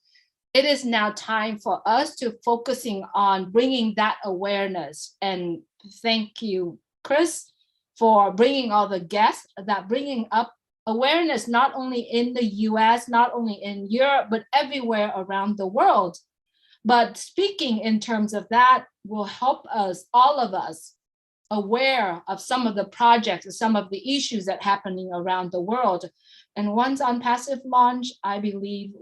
It is now time for us to focusing on bringing that awareness. And thank you, Chris, for bringing all the guests, that bringing up awareness, not only in the US, not only in Europe, but everywhere around the world. But speaking in terms of that will help us, all of us, aware of some of the projects and some of the issues that are happening around the world. And once Onpassive launch, I believe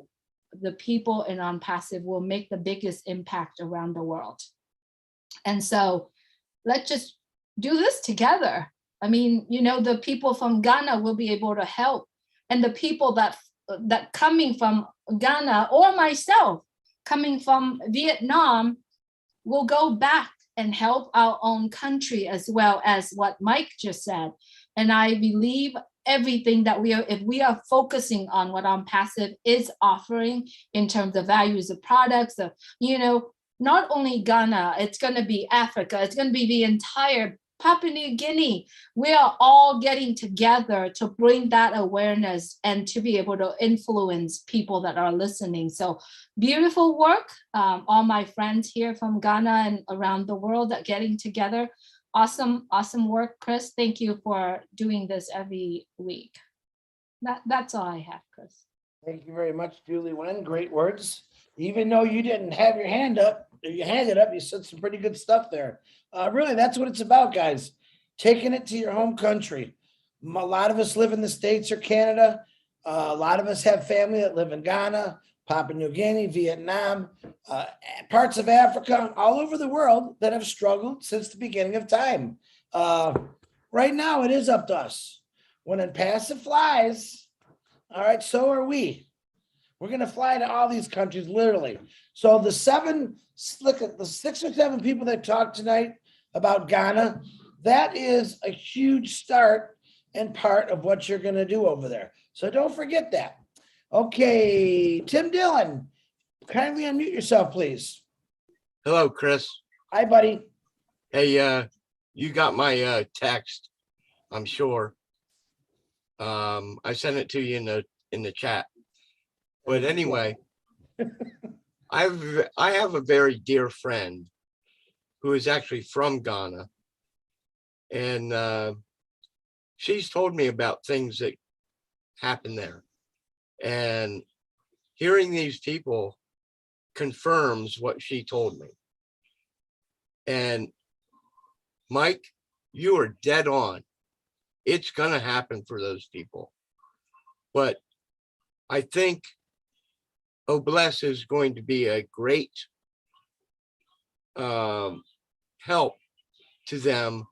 the people in Onpassive will make the biggest impact around the world. And so let's just do this together. I mean, the people from Ghana will be able to help. And the people that coming from Ghana, or myself, coming from Vietnam will go back and help our own country, as well as what Mike just said. And I believe everything that if we are focusing on what Onpassive is offering in terms of values of products, of, not only Ghana, it's going to be Africa, it's going to be the entire Papua New Guinea. We are all getting together to bring that awareness and to be able to influence people that are listening. So beautiful work. All my friends here from Ghana and around the world that getting together. Awesome work, Chris. Thank you for doing this every week. That's all I have, Chris. Thank you very much, Julie Wen. Great words. Even though you didn't have your hand up, you handed up, you said some pretty good stuff there. Really, that's what it's about, guys. Taking it to your home country. A lot of us live in the States or Canada. A lot of us have family that live in Ghana, Papua New Guinea, Vietnam, parts of Africa, all over the world that have struggled since the beginning of time. Right now, it is up to us. When Onpassive flies, all right, so are we. We're going to fly to all these countries, literally. So the 6 or 7 people that talked tonight about Ghana, that is a huge start and part of what you're going to do over there. So don't forget that. Okay, Tim Dillon, kindly unmute yourself, please. Hello, Chris. Hi, buddy. Hey, you got my text, I'm sure. I sent it to you in the chat. But anyway, I have a very dear friend who is actually from Ghana, and she's told me about things that happen there. And hearing these people confirms what she told me. And Mike, you are dead on. It's going to happen for those people. But I think Obless is going to be a great help to them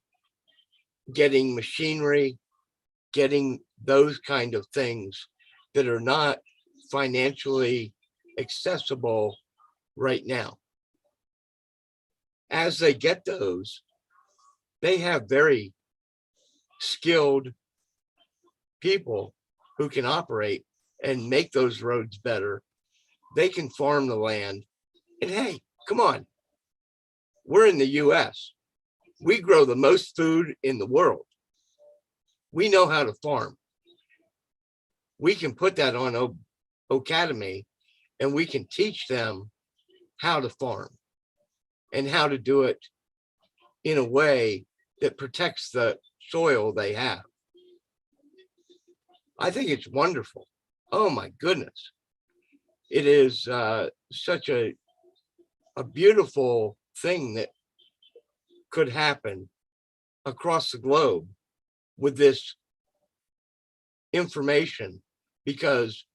getting machinery, getting those kind of things that are not financially accessible right now. As they get those, they have very skilled people who can operate and make those roads better. They can farm the land. And hey, come on. We're in the US. We grow the most food in the world. We know how to farm. We can put that on Academy and we can teach them how to farm and how to do it in a way that protects the soil they have. I think it's wonderful. Oh my goodness. It is such a beautiful thing that could happen across the globe with this information, because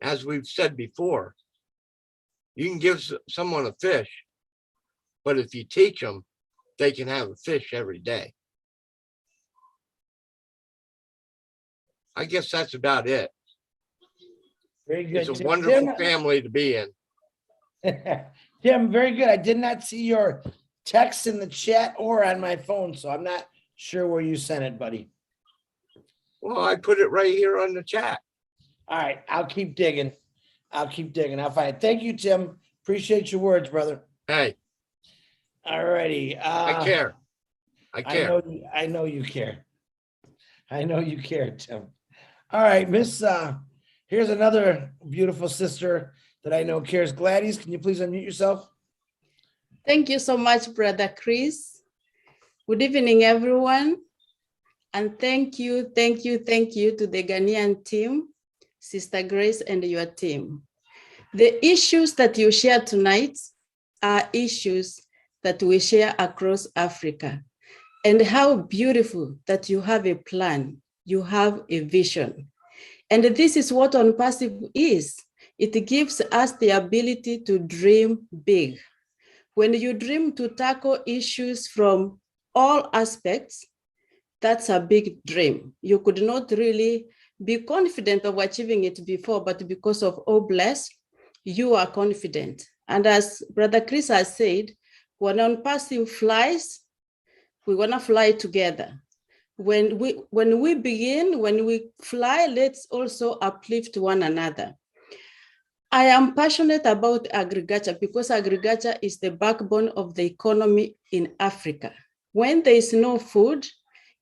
as we've said before, you can give someone a fish, but if you teach them, they can have a fish every day. I guess that's about it. Very good. It's a wonderful family to be in. Tim, very good. I did not see your text in the chat or on my phone, so I'm not sure where you sent it, buddy. Well, I put it right here on the chat. All right, I'll keep digging. I'll find it. Thank you, Tim. Appreciate your words, brother. Hey. All righty. I care. I know you care. I know you care, Tim. All right, Miss, here's another beautiful sister that I know cares. Gladys, can you please unmute yourself? Thank you so much, Brother Chris. Good evening, everyone. And thank you to the Ghanaian team, Sister Grace and your team. The issues that you share tonight are issues that we share across Africa. And how beautiful that you have a plan, you have a vision. And this is what Onpassive is. It gives us the ability to dream big. When you dream to tackle issues from all aspects, that's a big dream. You could not really be confident of achieving it before, but because of Obless, you are confident. And as Brother Chris has said, when Onpassive flies, we want to fly together. When we begin, when we fly, let's also uplift one another. I am passionate about agriculture because agriculture is the backbone of the economy in Africa. When there is no food,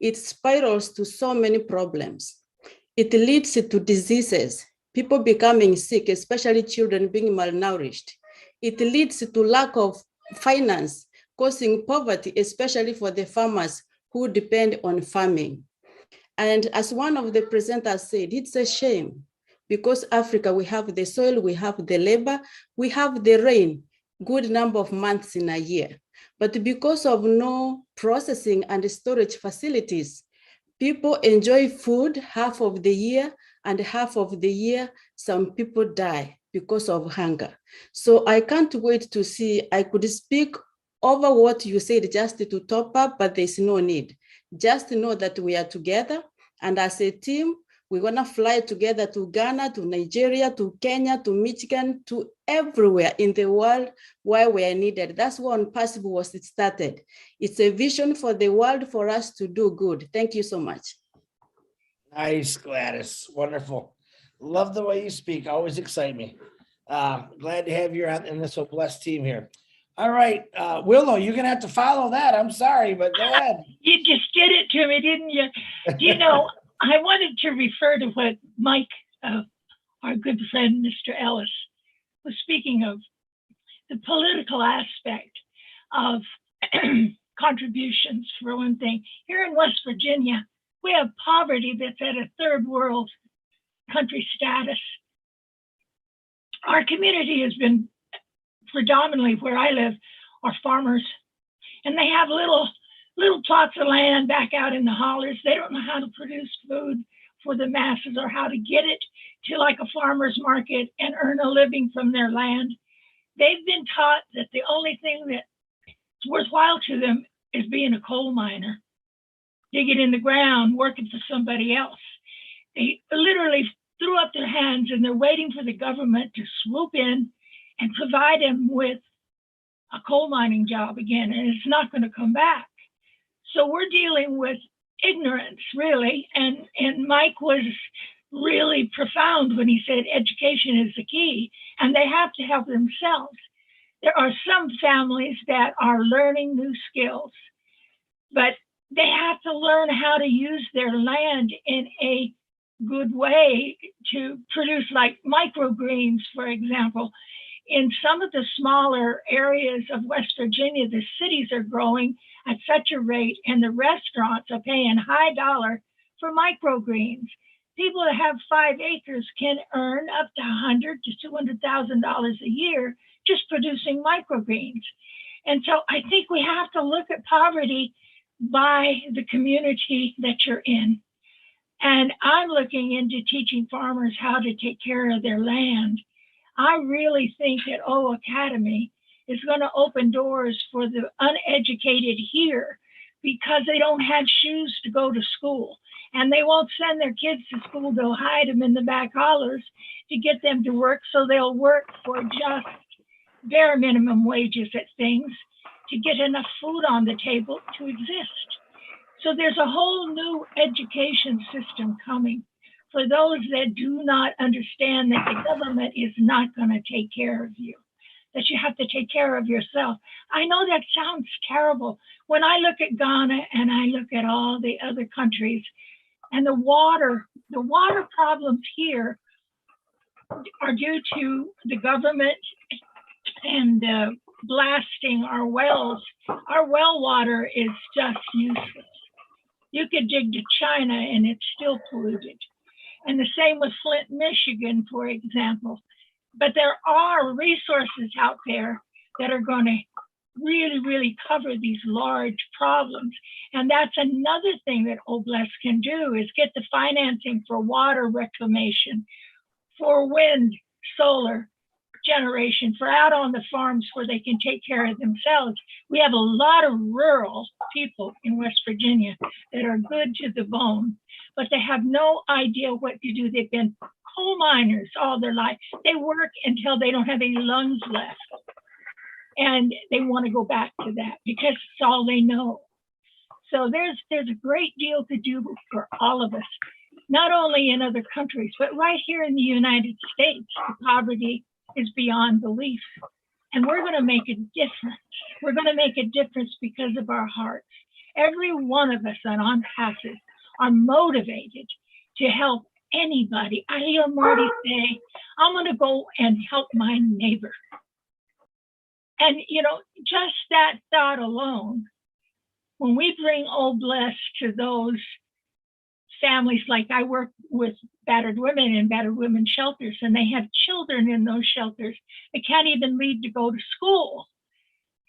it spirals to so many problems. It leads to diseases, people becoming sick, especially children being malnourished. It leads to lack of finance, causing poverty, especially for the farmers who depend on farming. And as one of the presenters said, it's a shame because Africa, we have the soil, we have the labor, we have the rain, good number of months in a year. But because of no processing and storage facilities, people enjoy food half of the year, and half of the year, some people die because of hunger. So I can't wait to see, I could speak over what you said just to top up, but there's no need. Just know that we are together, and as a team, we're gonna fly together to Ghana, to Nigeria, to Kenya, to Michigan, to everywhere in the world where we are needed. That's why Onpassive was started. It's a vision for the world for us to do good. Thank you so much. Nice, Gladys. Wonderful. Love the way you speak. Always excite me. Glad to have you in this whole blessed team here. All right, Willow, you're going to have to follow that. I'm sorry, but go ahead. You just did it to me, didn't you? You know, I wanted to refer to what Mike, our good friend, Mr. Ellis, was speaking of, the political aspect of contributions, for one thing. Here in West Virginia, we have poverty that's at a third world country status. Our community has been predominantly, where I live, are farmers, and they have little plots of land back out in the hollers. They don't know how to produce food for the masses or how to get it to like a farmer's market and earn a living from their land. They've been taught that the only thing that's worthwhile to them is being a coal miner, digging in the ground, working for somebody else. They literally threw up their hands and they're waiting for the government to swoop in and provide them with a coal mining job again, and it's not going to come back. So we're dealing with ignorance, really, and Mike was really profound when he said education is the key, and they have to help themselves. There are some families that are learning new skills, but they have to learn how to use their land in a good way to produce, like microgreens, for example. In some of the smaller areas of West Virginia, the cities are growing at such a rate, and the restaurants are paying high dollar for microgreens. People that have 5 acres can earn up to $100,000 to $200,000 a year just producing microgreens. And so I think we have to look at poverty by the community that you're in. And I'm looking into teaching farmers how to take care of their land. I really think that O Academy is going to open doors for the uneducated here because they don't have shoes to go to school. And they won't send their kids to school. They'll hide them in the back hollers to get them to work. So they'll work for just bare minimum wages at things to get enough food on the table to exist. So there's a whole new education system coming for those that do not understand that the government is not going to take care of you, that you have to take care of yourself. I know that sounds terrible. When I look at Ghana and I look at all the other countries and the water problems here are due to the government and blasting our wells. Our well water is just useless. You could dig to China and it's still polluted. And the same with Flint, Michigan, for example. But there are resources out there that are going to really, really cover these large problems. And that's another thing that OBLES can do is get the financing for water reclamation, for wind, solar generation, for out on the farms where they can take care of themselves. We have a lot of rural people in West Virginia that are good to the bone, but they have no idea what to do. They've been coal miners all their life. They work until they don't have any lungs left. And they want to go back to that because it's all they know. So there's a great deal to do for all of us, not only in other countries, but right here in the United States. The poverty is beyond belief. And we're going to make a difference. We're going to make a difference because of our hearts. Every one of us on Onpassive are motivated to help anybody. I hear Marty say, I'm going to go and help my neighbor. And, you know, just that thought alone, when we bring Old Blessed to those families, like I work with battered women in battered women shelters, and they have children in those shelters that can't even leave to go to school.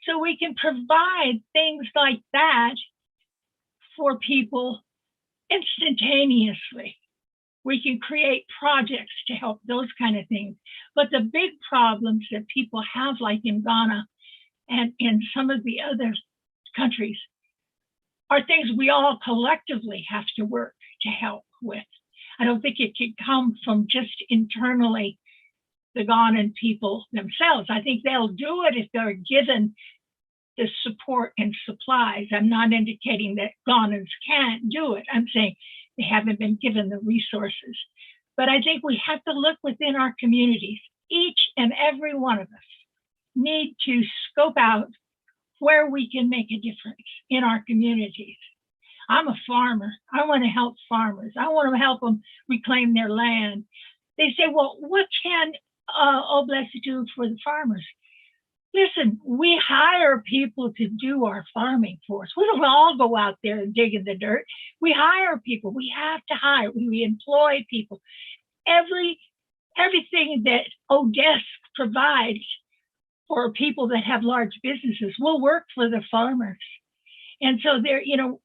So we can provide things like that for people instantaneously. We can create projects to help those kind of things. But the big problems that people have, like in Ghana and in some of the other countries, are things we all collectively have to work to help with. I don't think it can come from just internally the Ghanaian people themselves. I think they'll do it if they're given the support and supplies. I'm not indicating that Ghanaians can't do it. I'm saying they haven't been given the resources. But I think we have to look within our communities. Each and every one of us need to scope out where we can make a difference in our communities. I'm a farmer. I want to help farmers. I want to help them reclaim their land. They say, well, what can Old Blessed do for the farmers? Listen, we hire people to do our farming for us. We don't all go out there and dig in the dirt. We hire people. We have to hire. We employ people. Everything that Odesk provides for people that have large businesses will work for the farmers. And so there, you know,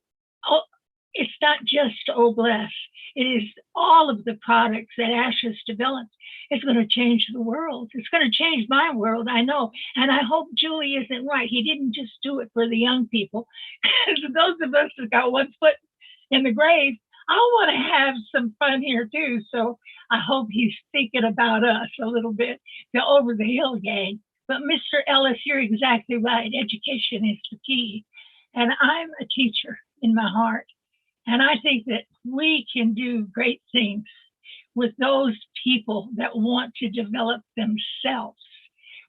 it's not just Old Blessed. It is all of the products that Ash has developed. It's going to change the world. It's going to change my world, I know. And I hope Julie isn't right. He didn't just do it for the young people. Those of us that got one foot in the grave, I want to have some fun here too. So I hope he's thinking about us a little bit, the Over the Hill gang. But Mr. Ellis, you're exactly right. Education is the key. And I'm a teacher in my heart. And I think that we can do great things with those people that want to develop themselves.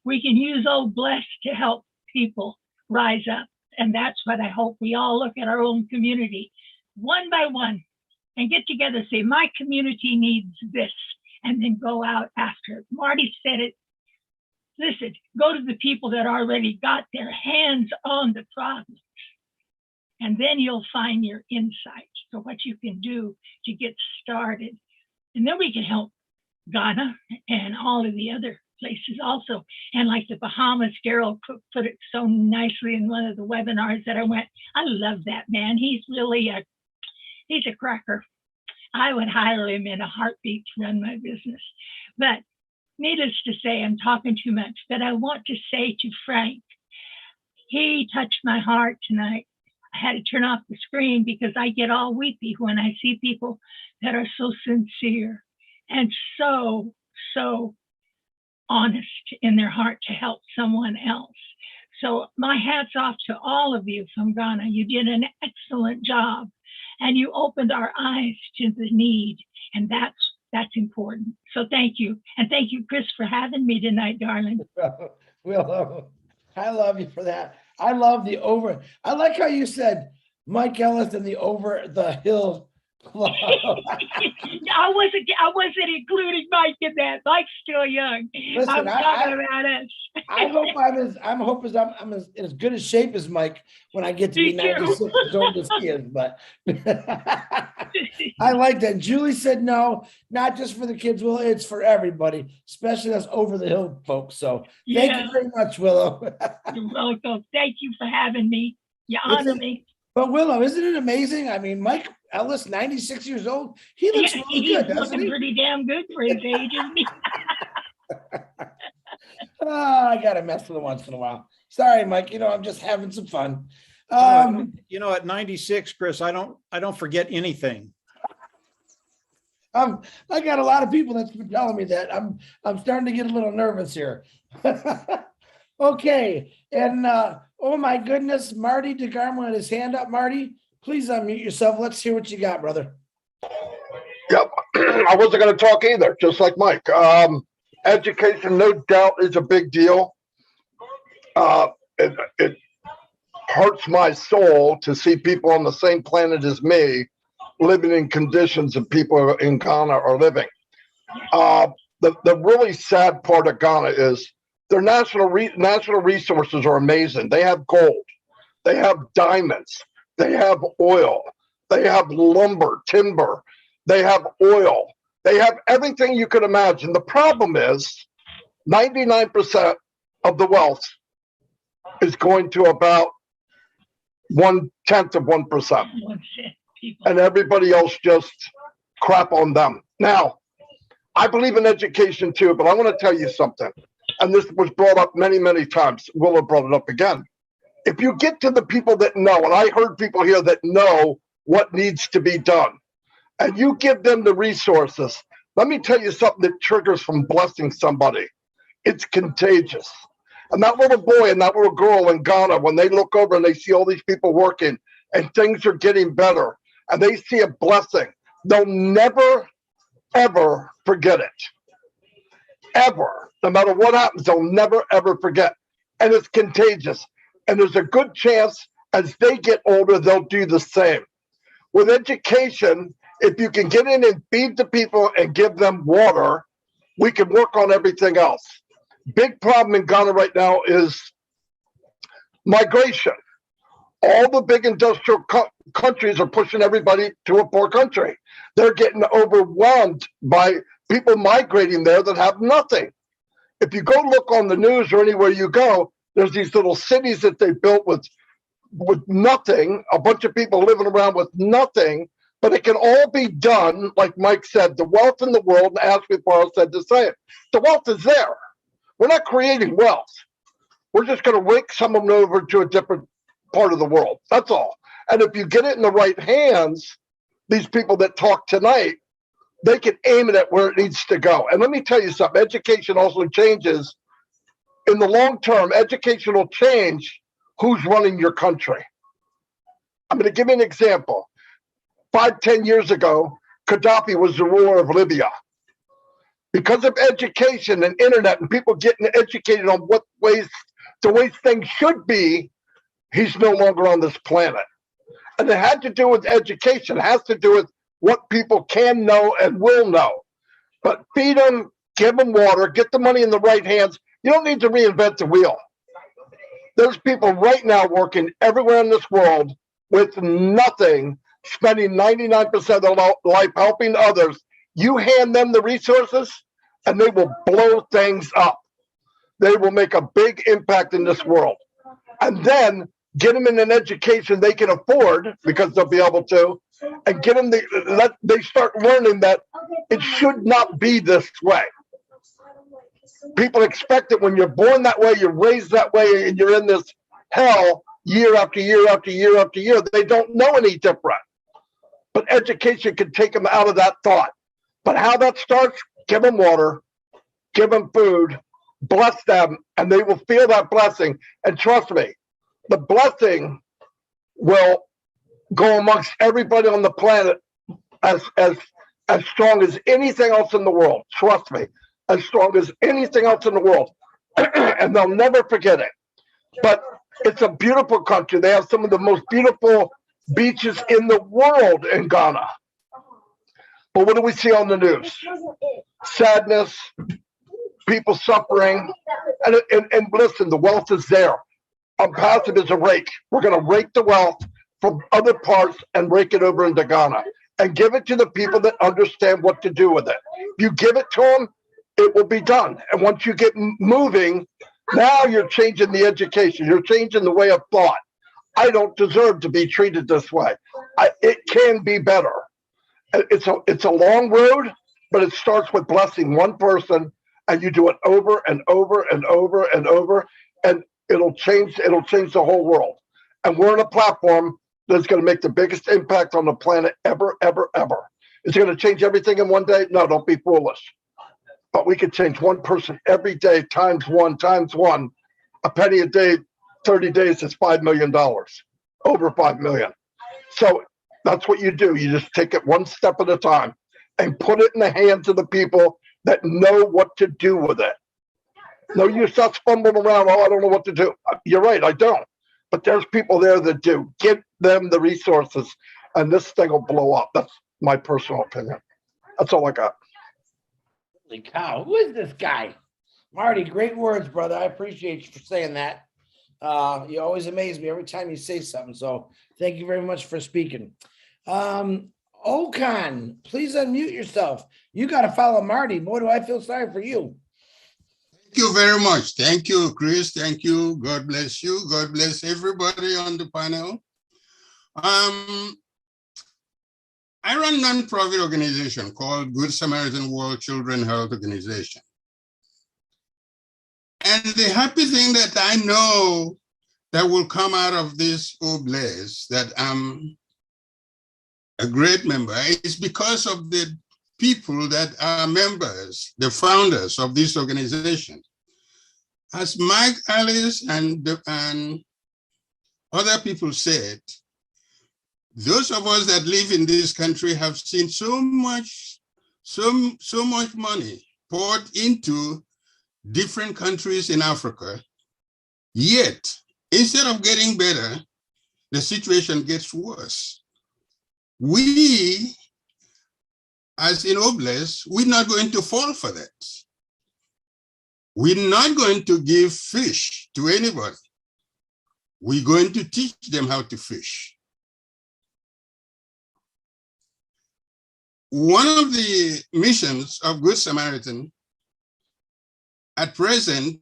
We can use Old Blessed to help people rise up. And that's what I hope we all look at our own community one by one and get together, say, my community needs this, and then go out after it. Marty said it. Listen, go to the people that already got their hands on the problems, and then you'll find your insight for what you can do to get started. And then we can help Ghana and all of the other places also. And like the Bahamas, Daryl Cook put it so nicely in one of the webinars that I went, I love that man. He's really he's a cracker. I would hire him in a heartbeat to run my business. But needless to say, I'm talking too much, but I want to say to Frank, he touched my heart tonight. I had to turn off the screen because I get all weepy when I see people that are so sincere and so honest in their heart to help someone else. So my hat's off to all of you from Ghana. You did an excellent job and you opened our eyes to the need, and that's important. So thank you. And thank you, Chris, for having me tonight, darling. Well, I love you for that. I love I like how you said Mike Ellis and the Over the Hill Club. I wasn't including Mike in that. Mike's still young. Listen, I'm talking about us. I hope I'm as good a shape as Mike when I get to be 96 as old as he is, but I like that. Julie said no, not just for the kids, Willow, it's for everybody, especially us Over the Hill folks. So thank you very much, Willow. You're welcome. Thank you for having me. You honor me. But Willow, isn't it amazing? I mean, Mike Ellis, 96 years old, he looks really good, doesn't he? He's looking pretty damn good for his age, isn't he? I gotta mess with him once in a while. Sorry, Mike. You know, I'm just having some fun. You know, at 96, Chris, I don't forget anything. I got a lot of people that's been telling me that. I'm starting to get a little nervous here. Okay, and oh my goodness, Marty DeGarmo had his hand up. Marty, please unmute yourself. Let's hear what you got, brother. Yep, I wasn't going to talk either, just like Mike. Education, no doubt, is a big deal. It hurts my soul to see people on the same planet as me living in conditions that people in Ghana are living. The really sad part of Ghana is their national resources are amazing. They have gold, they have diamonds, they have oil, they have lumber, timber, they have oil, they have everything you could imagine. The problem is 99% of the wealth is going to about 1/10 of 1%. And everybody else just crap on them. Now, I believe in education too, but I want to tell you something. And this was brought up many, many times. Willa brought it up again. If you get to the people that know, and I heard people here that know what needs to be done, and you give them the resources, let me tell you something that triggers from blessing somebody. It's contagious. And that little boy and that little girl in Ghana, when they look over and they see all these people working and things are getting better and they see a blessing, they'll never, ever forget it. Ever. No matter what happens, they'll never, ever forget. And it's contagious. And there's a good chance as they get older, they'll do the same. With education, if you can get in and feed the people and give them water, we can work on everything else. Big problem in Ghana right now is migration. All the big industrial countries are pushing everybody to a poor country. They're getting overwhelmed by people migrating there that have nothing. If you go look on the news or anywhere you go, there's these little cities that they built with nothing, a bunch of people living around with nothing, but it can all be done, like Mike said, the wealth in the world, and Ashley Barr said the same. The wealth is there. We're not creating wealth. We're just going to rake some of them over to a different part of the world. That's all. And if you get it in the right hands, these people that talk tonight, they can aim it at where it needs to go. And let me tell you something, education also changes. In the long term, education will change who's running your country. I'm going to give you an example. 5-10 years ago, Gaddafi was the ruler of Libya. Because of education and internet and people getting educated on what ways, the way things should be, he's no longer on this planet. And it had to do with education. It has to do with what people can know and will know. But feed them, give them water, get the money in the right hands. You don't need to reinvent the wheel. There's people right now working everywhere in this world with nothing, spending 99% of their life helping others. You hand them the resources and they will blow things up. They will make a big impact in this world. And then get them in an education they can afford, because they'll be able to, and get them they start learning that it should not be this way. People expect it when you're born that way, you're raised that way, and you're in this hell year after year after year after year. They don't know any different. But education can take them out of that thought. But how that starts, give them water, give them food, bless them, and they will feel that blessing. And trust me, the blessing will go amongst everybody on the planet as strong as anything else in the world. Trust me, as strong as anything else in the world. And they'll never forget it. But it's a beautiful country. They have some of the most beautiful beaches in the world in Ghana. But what do we see on the news? Sadness, people suffering. And listen, the wealth is there. Onpassive is a rake. We're going to rake the wealth from other parts and rake it over into Ghana and give it to the people that understand what to do with it. If you give it to them, it will be done. And once you get moving, now you're changing the education. You're changing the way of thought. I don't deserve to be treated this way. It can be better. It's a long road, but it starts with blessing one person, and you do it over and over and over and over, and it'll change the whole world. And we're on a platform that's going to make the biggest impact on the planet ever, ever, ever. Is it going to change everything in one day? No, don't be foolish. But we could change one person every day times one, a penny a day, 30 days is $5 million, over 5 million. So that's what you do. You just take it one step at a time and put it in the hands of the people that know what to do with it. No, you start fumbling around. Oh, I don't know what to do. You're right, I don't. But there's people there that do. Give them the resources, and this thing will blow up. That's my personal opinion. That's all I got. Holy cow, who is this guy? Marty, great words, brother. I appreciate you for saying that. You always amaze me every time you say something. So thank you very much for speaking. Okan, please unmute yourself. You got to follow Marty. Boy, do I feel sorry for you. Thank you very much. Thank you, Chris. Thank you. God bless you. God bless everybody on the panel. I run a non-profit organization called Good Samaritan World Children Health Organization. And the happy thing that I know that will come out of this Oblaze, that I'm a great member, is because of the people that are members, the founders of this organization. As Mike Alice and other people said, those of us that live in this country have seen so much money poured into different countries in Africa, yet instead of getting better, the situation gets worse. We, as in Oblaze, we're not going to fall for that. We're not going to give fish to anybody. We're going to teach them how to fish. One of the missions of Good Samaritan, at present,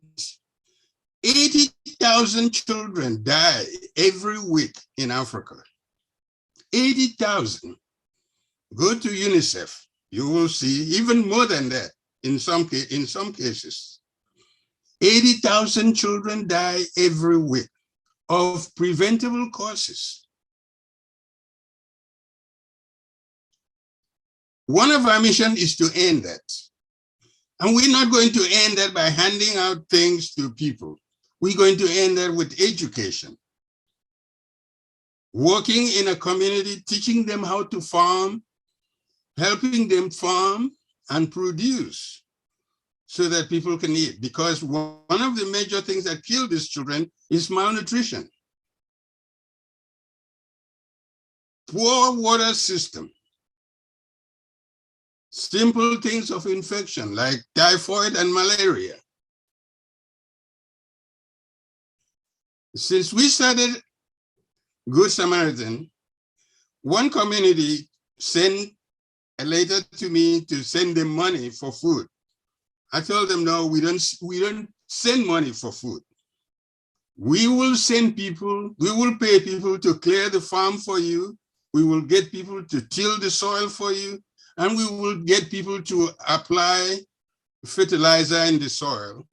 80,000 children die every week in Africa. 80,000. Go to UNICEF, you will see even more than that in some cases. 80,000 children die every week of preventable causes. One of our missions is to end that. And we're not going to end that by handing out things to people. We're going to end that with education. Working in a community, teaching them how to farm, helping them farm and produce so that people can eat. Because one of the major things that kill these children is malnutrition. Poor water system. Simple things of infection like typhoid and malaria. Since we started Good Samaritan, one community sent a letter to me to send them money for food. I told them, no, we don't send money for food. We will send people, we will pay people to clear the farm for you. We will get people to till the soil for you. And we will get people to apply fertilizer in the soil,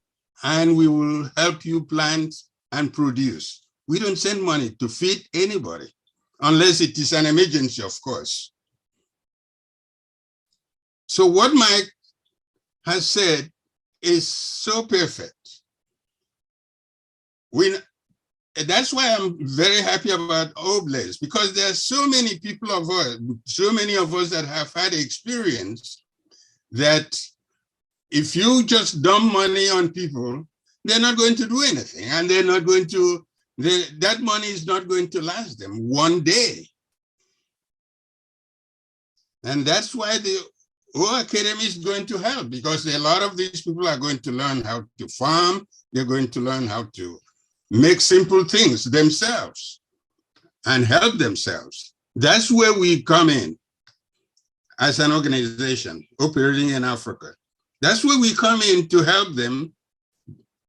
and we will help you plant and produce. We don't send money to feed anybody, unless it is an emergency, of course. So what Mike has said is so perfect. That's why I'm very happy about Oblaze, because there are so many people of us, so many of us that have had experience that if you just dump money on people, they're not going to do anything, and they're not going to, that money is not going to last them one day. And that's why the O Academy is going to help, because a lot of these people are going to learn how to farm, they're going to learn how to make simple things themselves and help themselves. That's where we come in as an organization operating in Africa. That's where we come in to help them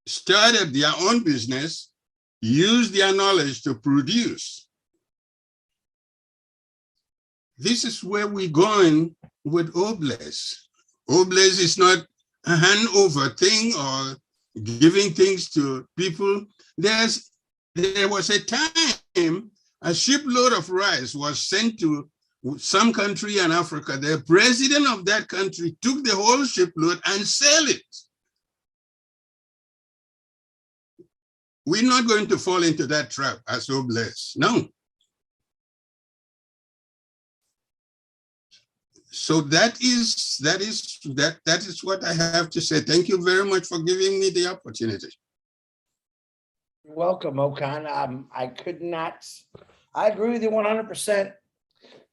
start up their own business, use their knowledge to produce. This is where we're going with Oblaze. Oblaze is not a handover thing or giving things to people. There was a time a shipload of rice was sent to some country in Africa, the president of that country took the whole shipload and sell it. We're not going to fall into that trap as so blessed. No. So that is what I have to say. Thank you very much for giving me the opportunity. You're welcome, Okan. I agree with you 100%.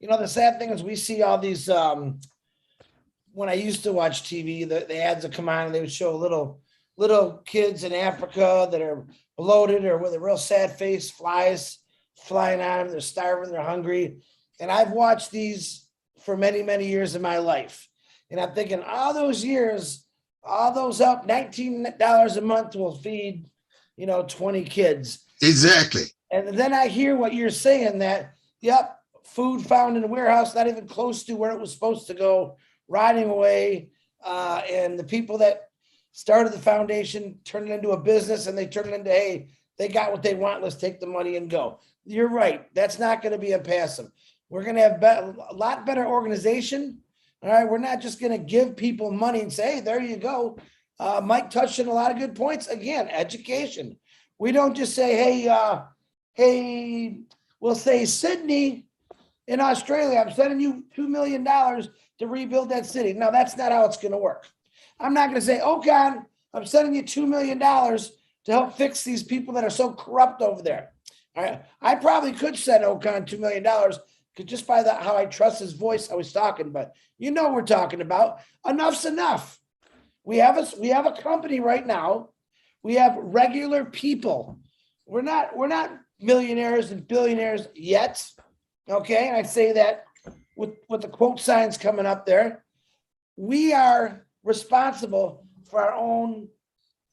You know, the sad thing is we see all these, when I used to watch TV, the ads would come on and they would show little kids in Africa that are bloated or with a real sad face, flies flying on them, they're starving, they're hungry. And I've watched these for many, many years in my life. And I'm thinking, all those years, all those help, $19 a month will feed, 20 kids. Exactly. And then I hear what you're saying that, yep, food found in a warehouse, not even close to where it was supposed to go, rotting away. And the people that started the foundation turned it into a business and they turned it into, hey, they got what they want. Let's take the money and go. You're right. That's not going to be Onpassive. We're going to have a lot better organization. All right. We're not just going to give people money and say, hey, there you go. Mike touched on a lot of good points. Again, education. We don't just say, hey, we'll say Sydney in Australia, I'm sending you $2 million to rebuild that city. No, that's not how it's going to work. I'm not going to say, Okan, I'm sending you $2 million to help fix these people that are so corrupt over there. All right. I probably could send Okan $2 million just by how I trust his voice, how he's talking, but you know what we're talking about. Enough's enough. We have a company right now. We have regular people. We're not millionaires and billionaires yet. Okay, and I say that with the quote signs coming up there. We are responsible for our own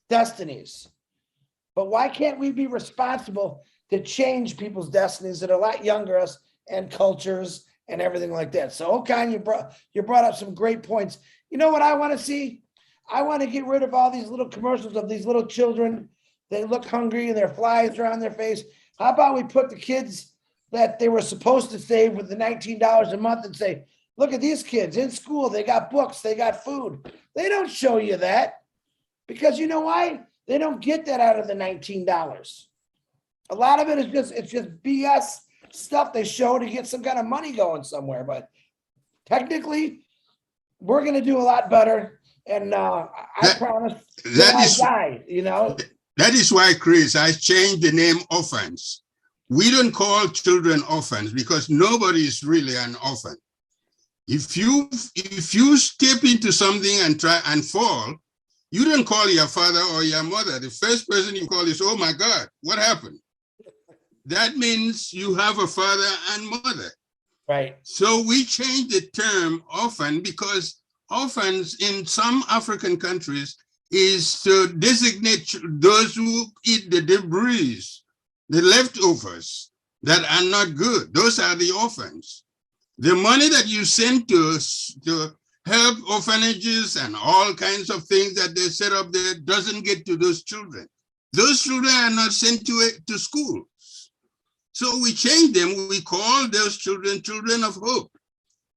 destinies. But why can't we be responsible to change people's destinies that are a lot younger us and cultures and everything like that? So, Okan, you brought up some great points. You know what I want to see? I want to get rid of all these little commercials of these little children. They look hungry and their flies are on their face. How about we put the kids that they were supposed to save with the $19 a month and say, look at these kids in school. They got books. They got food. They don't show you that because you know why? They don't get that out of the $19. A lot of it is just BS stuff they show to get some kind of money going somewhere. But technically, we're going to do a lot better. And I promise that I die, That is why, Chris, I changed the name orphans. We don't call children orphans because nobody is really an orphan. If you step into something and try and fall, you don't call your father or your mother. The first person you call is, oh my God, what happened? That means you have a father and mother. Right. So we changed the term orphan because orphans in some African countries is to designate those who eat the debris, the leftovers that are not good. Those are the orphans. The money that you send to help orphanages and all kinds of things that they set up there doesn't get to those children. Those children are not sent to school. So we change them. We call those children children of hope.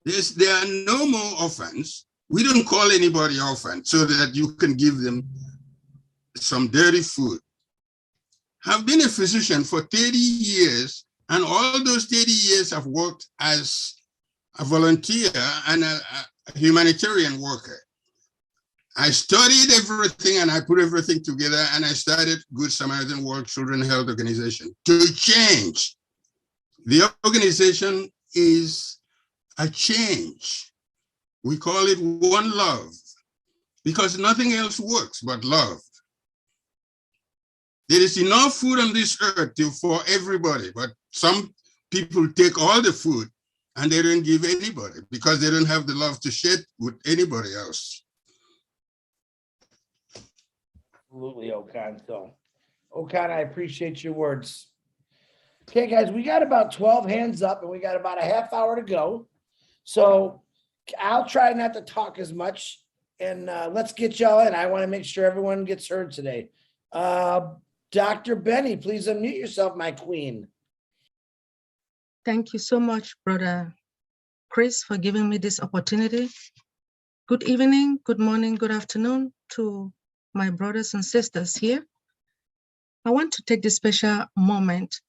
There are no more orphans. We don't call anybody orphan so that you can give them some dirty food. I've been a physician for 30 years, and all those 30 years I've worked as a volunteer and a humanitarian worker. I studied everything and I put everything together and I started Good Samaritan World Children Health Organization to change. The organization is a change. We call it One Love because nothing else works but love. There is enough food on this earth for everybody, but some people take all the food and they don't give anybody because they don't have the love to share with anybody else. Absolutely, Okan. So, Okan, I appreciate your words. Okay, guys, we got about 12 hands up and we got about a half hour to go. So I'll try not to talk as much and let's get y'all in. I want to make sure everyone gets heard today. Dr. Benny, please unmute yourself, my queen. Thank you so much, Brother Chris, for giving me this opportunity. Good evening, good morning, good afternoon to my brothers and sisters here. I want to take this special moment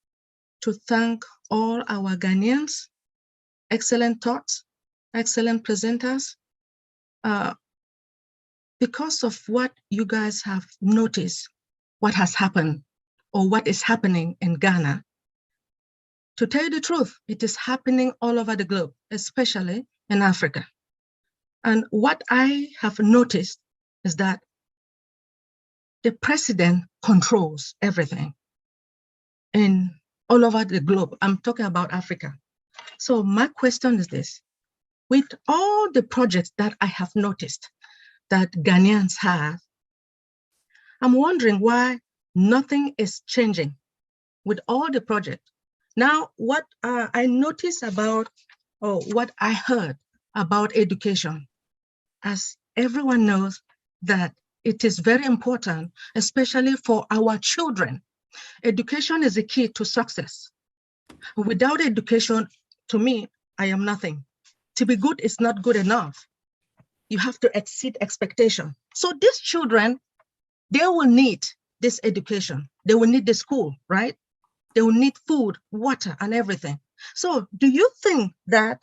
to thank all our Ghanaians, excellent thoughts, excellent presenters, because of what you guys have noticed, what has happened or what is happening in Ghana. To tell you the truth, it is happening all over the globe, especially in Africa. And what I have noticed is that the president controls everything in all over the globe. I'm talking about Africa. So my question is this: with all the projects that I have noticed that Ghanaians have, I'm wondering why nothing is changing with all the projects. Now, what I noticed about, or what I heard about education, as everyone knows that it is very important, especially for our children. Education is the key to success. Without education, to me, I am nothing. To be good is not good enough. You have to exceed expectation. So these children, they will need this education. They will need the school, right? They will need food, water, and everything. So do you think that,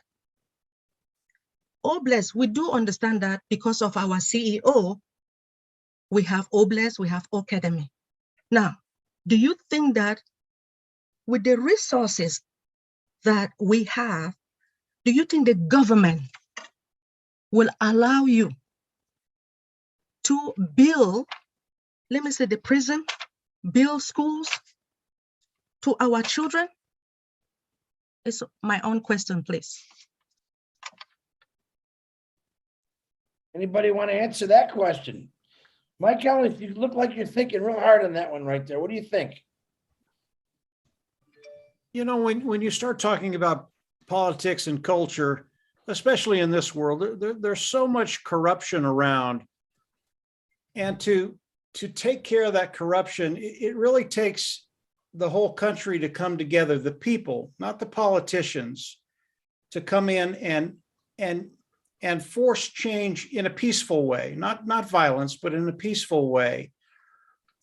Obless, we do understand that because of our CEO, we have Obless, we have Academy. Now, do you think that with the resources that we have, do you think the government will allow you to build, let me say, the prison, build schools to our children? It's my own question, please. Anybody want to answer that question? Michael, if you look like you're thinking real hard on that one right there, what do you think? You know, when you start talking about politics and culture, especially in this world, there's so much corruption around. And to take care of that corruption, it really takes the whole country to come together, the people, not the politicians, to come in and force change in a peaceful way, not violence, but in a peaceful way.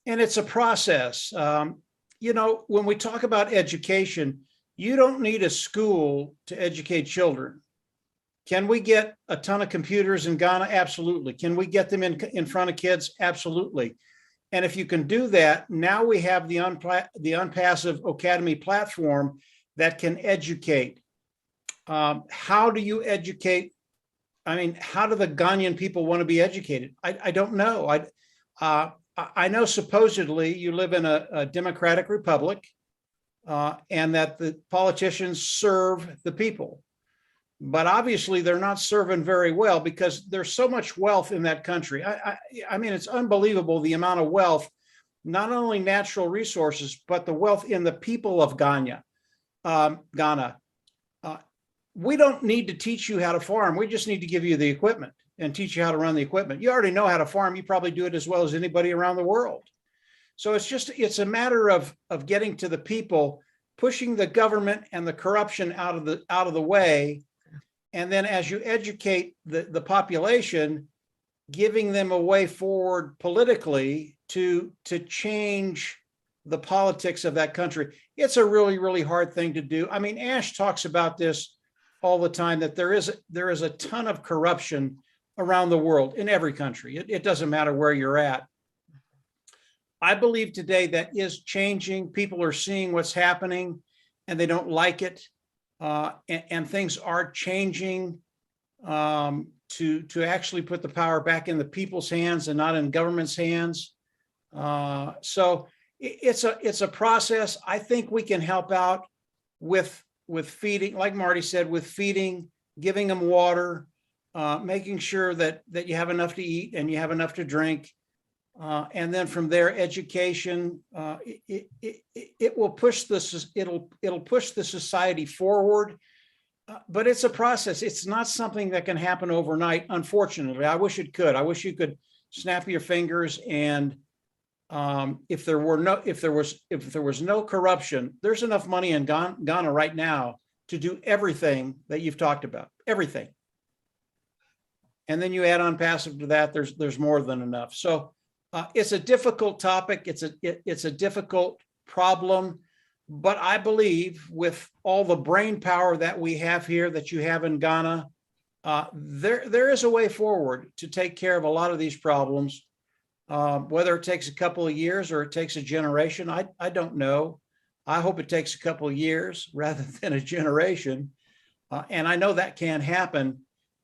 And it's a process. You know, when we talk about education, you don't need a school to educate children. Can we get a ton of computers in Ghana? Absolutely. Can we get them in front of kids? Absolutely. And if you can do that, now we have the Onpassive Academy platform that can educate. How do you educate? I mean, how do the Ghanaian people want to be educated? I don't know. I know supposedly you live in a democratic republic and that the politicians serve the people. But obviously they're not serving very well because there's so much wealth in that country. I mean, it's unbelievable the amount of wealth, not only natural resources, but the wealth in the people of Ghana. We don't need to teach you how to farm. We just need to give you the equipment and teach you how to run the equipment. You already know how to farm. You probably do it as well as anybody around the world. So it's a matter of getting to the people, pushing the government and the corruption out of the way. And then as you educate the population, giving them a way forward politically to change the politics of that country. It's a really, really hard thing to do. I mean, Ash talks about this all the time, that there is a ton of corruption around the world in every country. It doesn't matter where you're at. I believe today that is changing. People are seeing what's happening and they don't like it. And things are changing to actually put the power back in the people's hands and not in government's hands. So it's a process. I think we can help out with feeding, like Marty said, with feeding, giving them water, making sure that you have enough to eat and you have enough to drink. And then from there, education, it will push this, it'll push the society forward, but it's a process. It's not something that can happen overnight. Unfortunately, I wish it could. I wish you could snap your fingers and if there was no corruption, there's enough money in Ghana right now to do everything that you've talked about, everything. And then you add Onpassive to that, there's more than enough. So it's a difficult topic. It's a difficult problem, but I believe with all the brain power that we have here, that you have in Ghana, there is a way forward to take care of a lot of these problems. Whether it takes a couple of years or it takes a generation, I don't know. I hope it takes a couple of years rather than a generation. And I know that can happen,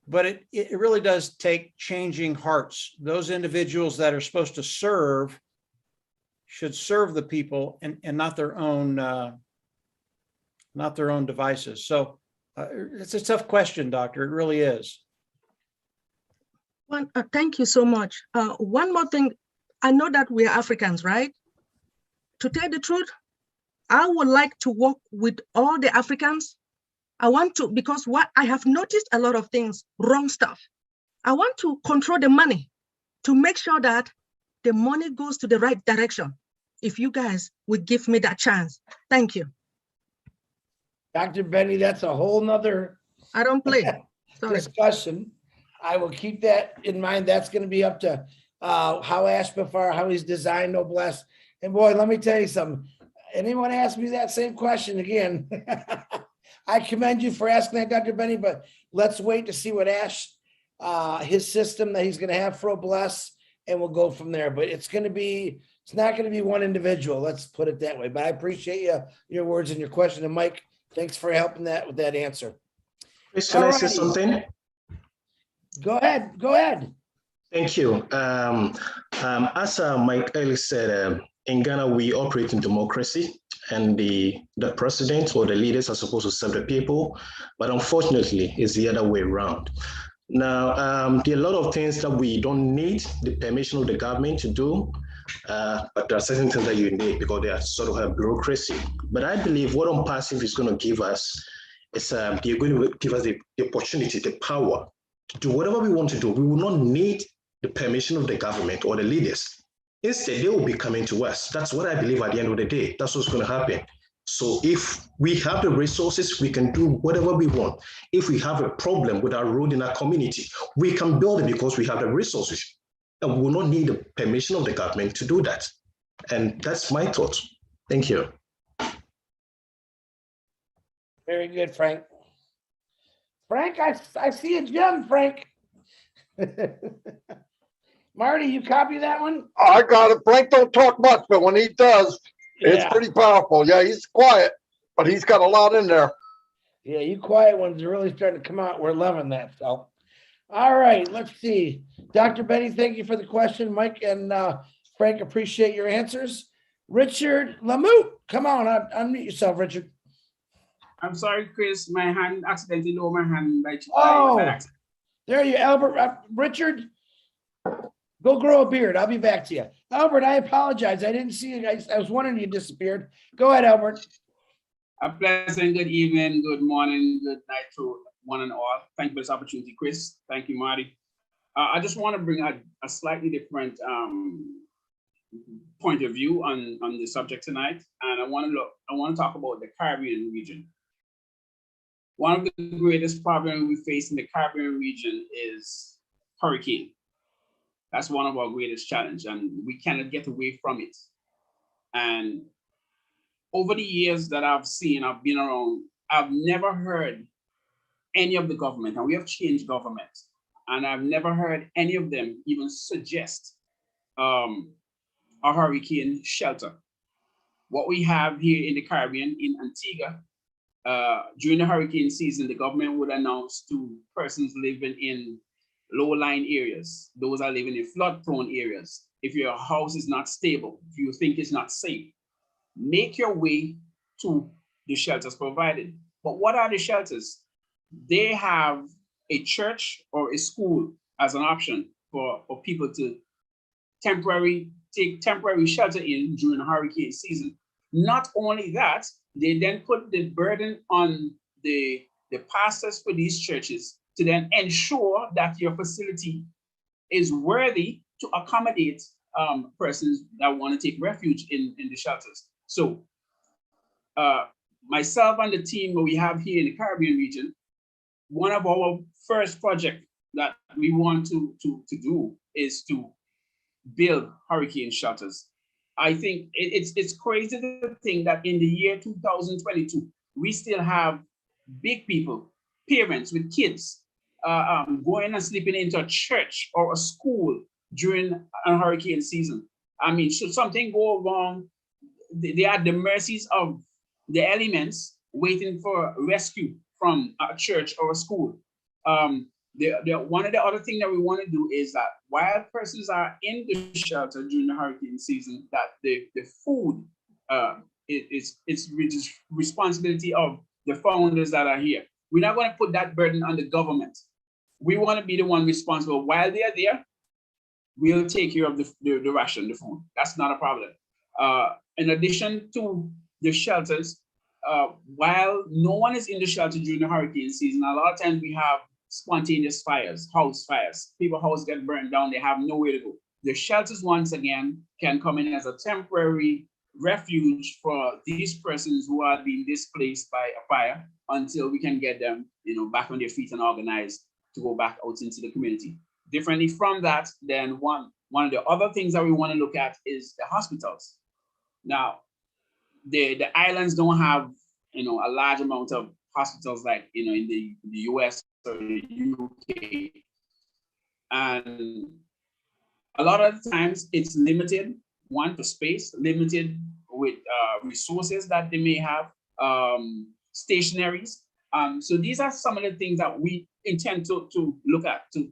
but it really does take changing hearts. Those individuals that are supposed to serve should serve the people and not their own devices. So it's a tough question, Doctor. It really is. Thank you so much. One more thing. I know that we are Africans, right? To tell the truth, I would like to work with all the Africans. I want to, because what I have noticed a lot of things, wrong stuff. I want to control the money to make sure that the money goes to the right direction. If you guys would give me that chance. Thank you. Dr. Benny, that's a whole nother I don't play. discussion. I will keep that in mind. That's going to be up to how Ashbafar, how he's designed Noblesse. And boy, let me tell you something. Anyone ask me that same question again, I commend you for asking that, Dr. Benny, but let's wait to see what Ash, his system that he's going to have for Noblesse, and we'll go from there. But it's not going to be one individual. Let's put it that way. But I appreciate your words and your question. And Mike, thanks for helping with that answer. Chris, can I say something? Go ahead. Thank you. As Mike Ellis said, in Ghana, we operate in democracy, and the president or the leaders are supposed to serve the people, but unfortunately, it's the other way around. Now, there are a lot of things that we don't need the permission of the government to do, but there are certain things that you need because they are sort of a bureaucracy. But I believe what Onpassive is going to give us is they're going to give us the opportunity, the power to do whatever we want to do. We will not need the permission of the government or the leaders. Instead, they will be coming to us. That's what I believe at the end of the day. That's what's going to happen. So if we have the resources, we can do whatever we want. If we have a problem with our road in our community, we can build it because we have the resources. And we will not need the permission of the government to do that. And that's my thought. Thank you. Very good, Frank. Frank, I see a gem, Frank. Marty, you copy that one? I got it. Frank don't talk much, but when he does, it's pretty powerful. Yeah, he's quiet, but he's got a lot in there. Yeah, you quiet ones are really starting to come out. We're loving that stuff. All right, let's see. Dr. Benny, thank you for the question. Mike and Frank, appreciate your answers. Richard Lamoot, come on, unmute yourself, Richard. I'm sorry, Chris. My hand accidentally lowered my hand. There you, Albert. Richard, go grow a beard. I'll be back to you. Albert, I apologize. I didn't see you. I was wondering you disappeared. Go ahead, Albert. A pleasant good evening, good morning, good night to one and all. Thank you for this opportunity, Chris. Thank you, Marty. I just want to bring a slightly different point of view on the subject tonight, and I want to talk about the Caribbean region. One of the greatest problems we face in the Caribbean region is hurricane. That's one of our greatest challenges, and we cannot get away from it. And over the years that I've been around, I've never heard any of the government, and we have changed government, and I've never heard any of them even suggest a hurricane shelter. What we have here in the Caribbean, in Antigua, during the hurricane season, the government would announce to persons living in low-lying areas, those are living in flood-prone areas, if your house is not stable, if you think it's not safe, make your way to the shelters provided. But what are the shelters? They have a church or a school as an option for people to take temporary shelter in during hurricane season. Not only that, they then put the burden on the pastors for these churches to then ensure that your facility is worthy to accommodate persons that want to take refuge in the shelters. So myself and the team that we have here in the Caribbean region, one of our first projects that we want to do is to build hurricane shelters. I think it's crazy to think that in the year 2022, we still have big people, parents with kids, going and sleeping into a church or a school during a hurricane season. I mean, should something go wrong, they are at the mercies of the elements waiting for rescue from a church or a school. One of the other things that we want to do is that while persons are in the shelter during the hurricane season, that the food it's responsibility of the founders that are here. We're not going to put that burden on the government. We want to be the one responsible. While they are there, we'll take care of the ration, the food. That's not a problem. In addition to the shelters, while no one is in the shelter during the hurricane season, a lot of times we have spontaneous fires, house fires. People's houses get burned down, they have nowhere to go. The shelters, once again, can come in as a temporary refuge for these persons who are being displaced by a fire until we can get them, back on their feet and organized to go back out into the community. Differently from that, then one of the other things that we want to look at is the hospitals. Now, the islands don't have, a large amount of hospitals like, in the US or the UK. And a lot of times it's limited, one, for space, limited with resources that they may have, stationaries. So these are some of the things that we intend to look at, to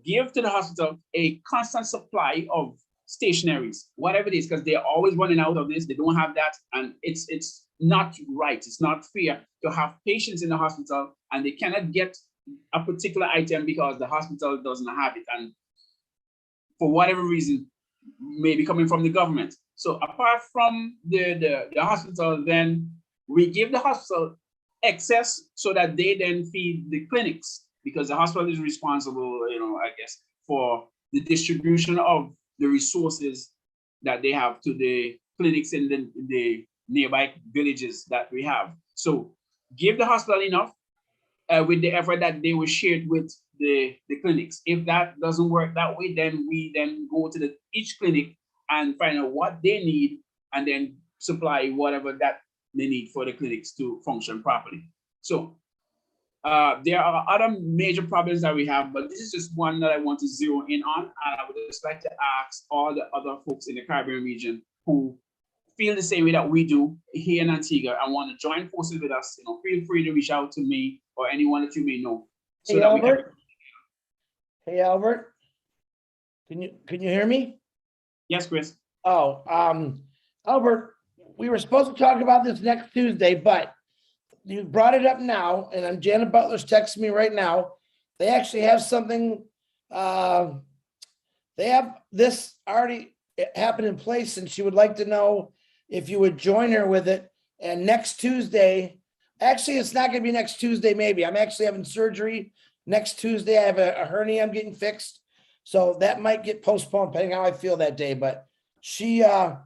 give to the hospital a constant supply of stationaries, whatever it is, because they're always running out of this. They don't have that, and it's not right. It's not fair to have patients in the hospital and they cannot get a particular item because the hospital doesn't have it, and for whatever reason, maybe coming from the government. So apart from the hospital, then we give the hospital excess so that they then feed the clinics, because the hospital is responsible, I guess, for the distribution of the resources that they have to the clinics in the nearby villages that we have. So give the hospital enough with the effort that they will share it with the clinics. If that doesn't work that way, then we then go to each clinic and find out what they need and then supply whatever that they need for the clinics to function properly. So there are other major problems that we have, but this is just one that I want to zero in on. And I would just like to ask all the other folks in the Caribbean region who feel the same way that we do here in Antigua and want to join forces with us, feel free to reach out to me or anyone that you may know. So Hey, that Albert. Hey, Albert. Can you hear me? Yes, Chris. Oh, Albert, we were supposed to talk about this next Tuesday, but you brought it up now, and Janet Butler's texting me right now. They actually have something, they have this already happened in place, and she would like to know if you would join her with it. And next Tuesday, actually, it's not going to be next Tuesday, maybe. I'm actually having surgery next Tuesday. I have a hernia I'm getting fixed. So that might get postponed, depending how I feel that day. But she, I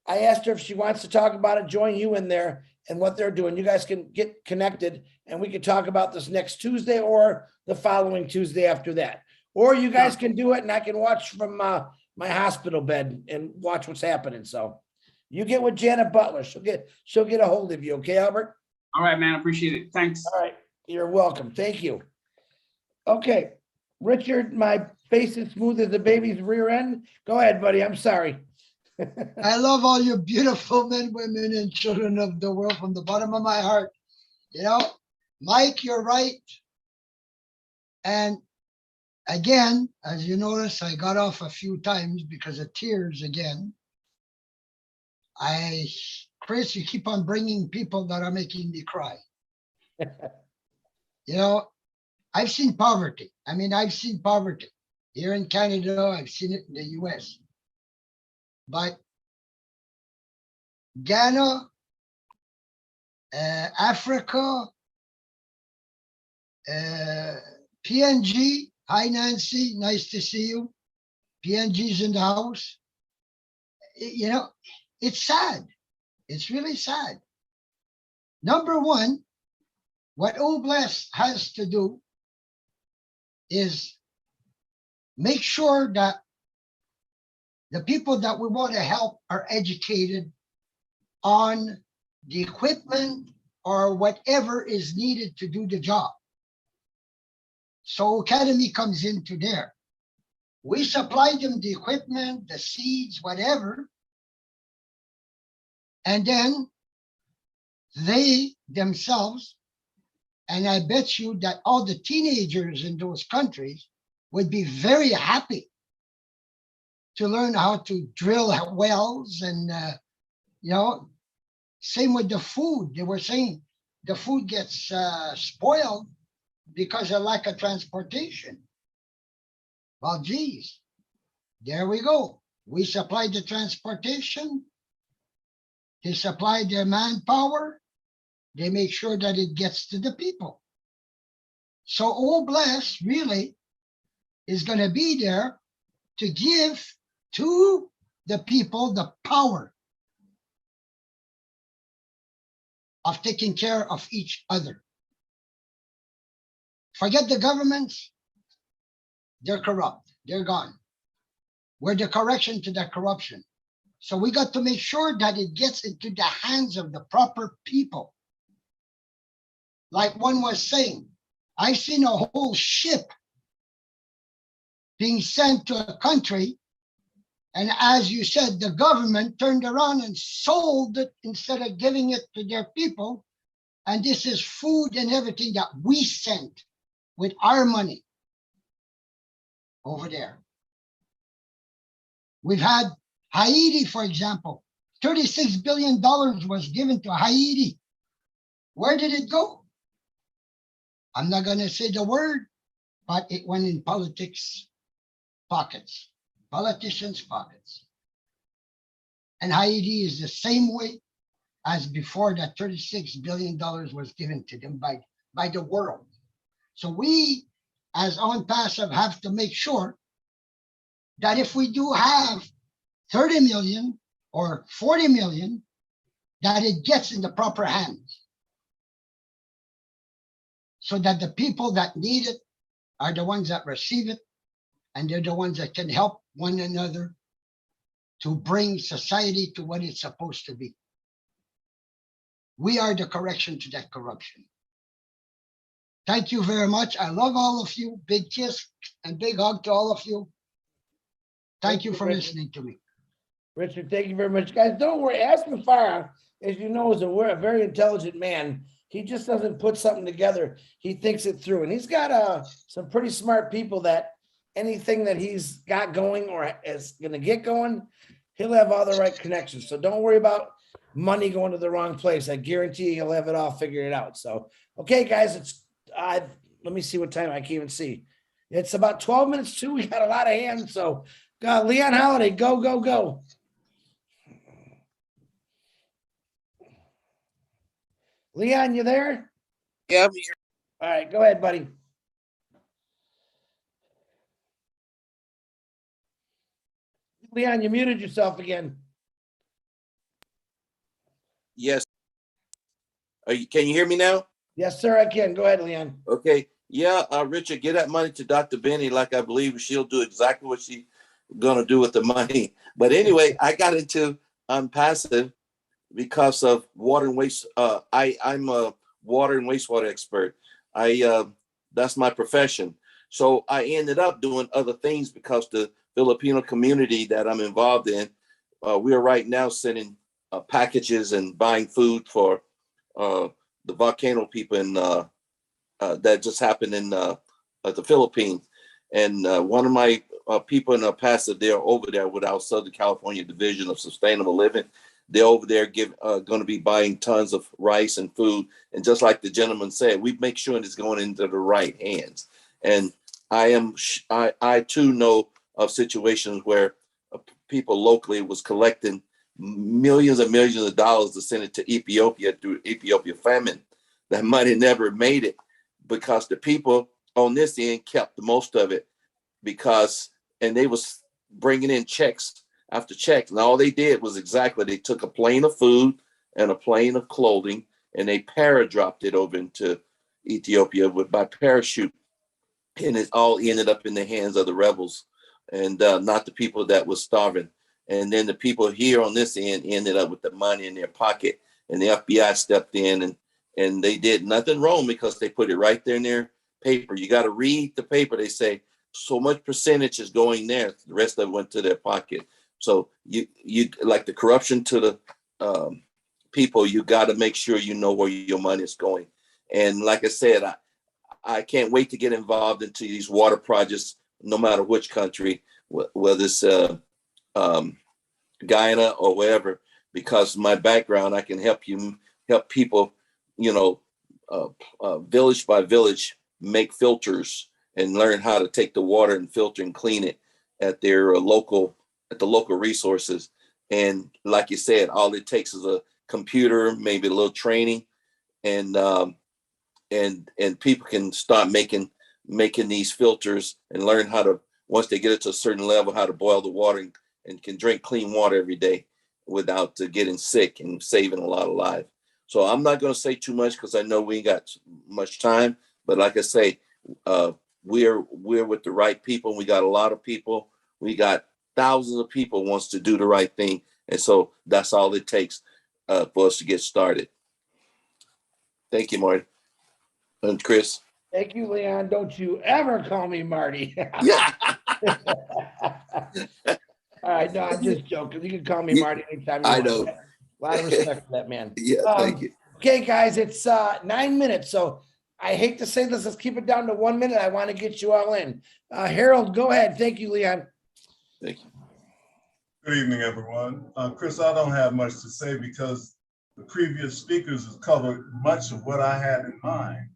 asked her if she wants to talk about it, join you in there and what they're doing. You guys can get connected and we could talk about this next Tuesday or the following Tuesday after that. Or you guys can do it and I can watch from my hospital bed and watch what's happening. So you get with Janet Butler. She'll get a hold of you. Okay, Albert? All right, man. Appreciate it. Thanks. All right. You're welcome. Thank you. Okay. Richard, my face is smooth as a baby's rear end. Go ahead, buddy. I'm sorry. I love all you beautiful men, women, and children of the world from the bottom of my heart. Mike, you're right. And again, as you notice, I got off a few times because of tears again. Chris, you keep on bringing people that are making me cry. I've seen poverty. I've seen poverty here in Canada. I've seen it in the US. But Ghana, Africa, PNG. Hi, Nancy. Nice to see you. PNG's in the house. It's sad. It's really sad. Number one, what OBLES has to do is make sure that the people that we want to help are educated on the equipment or whatever is needed to do the job. So Academy comes into there. We supply them the equipment, the seeds, whatever, and then they themselves, and I bet you that all the teenagers in those countries would be very happy to learn how to drill wells and, you know, same with the food. They were saying the food gets spoiled because of lack of transportation. Well, geez, there we go. We supply the transportation. They supply their manpower. They make sure that it gets to the people. So OBLES really is going to be there to give to the people the power of taking care of each other. Forget the governments. They're corrupt. They're gone. We're the correction to that corruption. So we got to make sure that it gets into the hands of the proper people. Like one was saying, I've seen a whole ship being sent to a country, and as you said, the government turned around and sold it instead of giving it to their people. And this is food and everything that we sent with our money over there. We've had Haiti, for example. $36 billion was given to Haiti. Where did it go? I'm not going to say the word, but it went in politics pockets, politicians' pockets. And Haiti is the same way as before that $36 billion was given to them by the world. So we, as Onpassive, have to make sure that if we do have 30 million or 40 million, that it gets in the proper hands, so that the people that need it are the ones that receive it, and they're the ones that can help one another to bring society to what it's supposed to be. We are the correction to that corruption. Thank you very much. I love all of you. Big kiss and big hug to all of you. Thank you for listening to me. Richard, thank you very much. Guys, don't worry. Asking Farah, as you know, is a very intelligent man. He just doesn't put something together. He thinks it through. And he's got some pretty smart people that anything that he's got going or is going to get going, he'll have all the right connections. So don't worry about money going to the wrong place. I guarantee he'll have it all figured out. So, okay, guys, it's let me see what time. I can't even see. It's about 12 minutes to. We got a lot of hands. So, Leon Holiday, go, go, go. Leon, you there? Yeah, I'm here. All right, go ahead, buddy. Leon, you muted yourself again. Yes. Can you hear me now? Yes, sir, I can. Go ahead, Leon. Okay. Yeah, Richard, get that money to Dr. Benny, like I believe she'll do exactly what she's going to do with the money. But anyway, I got into Onpassive because of water and waste. I'm a water and wastewater expert. That's my profession. So I ended up doing other things because the Filipino community that I'm involved in, we are right now sending packages and buying food for the volcano people in that just happened in the Philippines. And one of my people in Onpassive, they're over there with our Southern California Division of Sustainable Living. They're over there going to be buying tons of rice and food. And just like the gentleman said, we make sure it's going into the right hands. And I too know of situations where people locally was collecting millions and millions of dollars to send it to Ethiopia through Ethiopia famine. That money never made it because the people on this end kept the most of it and they was bringing in checks after checks. And all they did was they took a plane of food and a plane of clothing and they para-dropped it over into Ethiopia by parachute, and it all ended up in the hands of the rebels, and not the people that was starving. And then the people here on this end ended up with the money in their pocket, and the FBI stepped in, and they did nothing wrong because they put it right there in their paper. You got to read the paper. They say so much percentage is going there. The rest of it went to their pocket. So you like the corruption to the people, you got to make sure you know where your money is going. And like I said, I can't wait to get involved into these water projects, no matter which country, whether it's Guyana or wherever, because my background, I can help people, village by village, make filters and learn how to take the water and filter and clean it at their local resources. And like you said, all it takes is a computer, maybe a little training, and people can start making these filters and learn how to, once they get it to a certain level, how to boil the water and can drink clean water every day without getting sick and saving a lot of lives. So I'm not going to say too much because I know we ain't got much time. But like I say, we're with the right people. We got a lot of people. We got thousands of people wants to do the right thing, and so that's all it takes for us to get started. Thank you, Marty and Chris. Thank you, Leon. Don't you ever call me Marty. Yeah. All right, no, I'm just joking. You can call me Marty anytime you I want. know. A lot of respect for that, man. Yeah, thank you. Okay, guys, it's 9 minutes. So I hate to say this. Let's keep it down to 1 minute. I want to get you all in. Harold, go ahead. Thank you, Leon. Thank you. Good evening, everyone. Chris, I don't have much to say because the previous speakers have covered much of what I had in mind.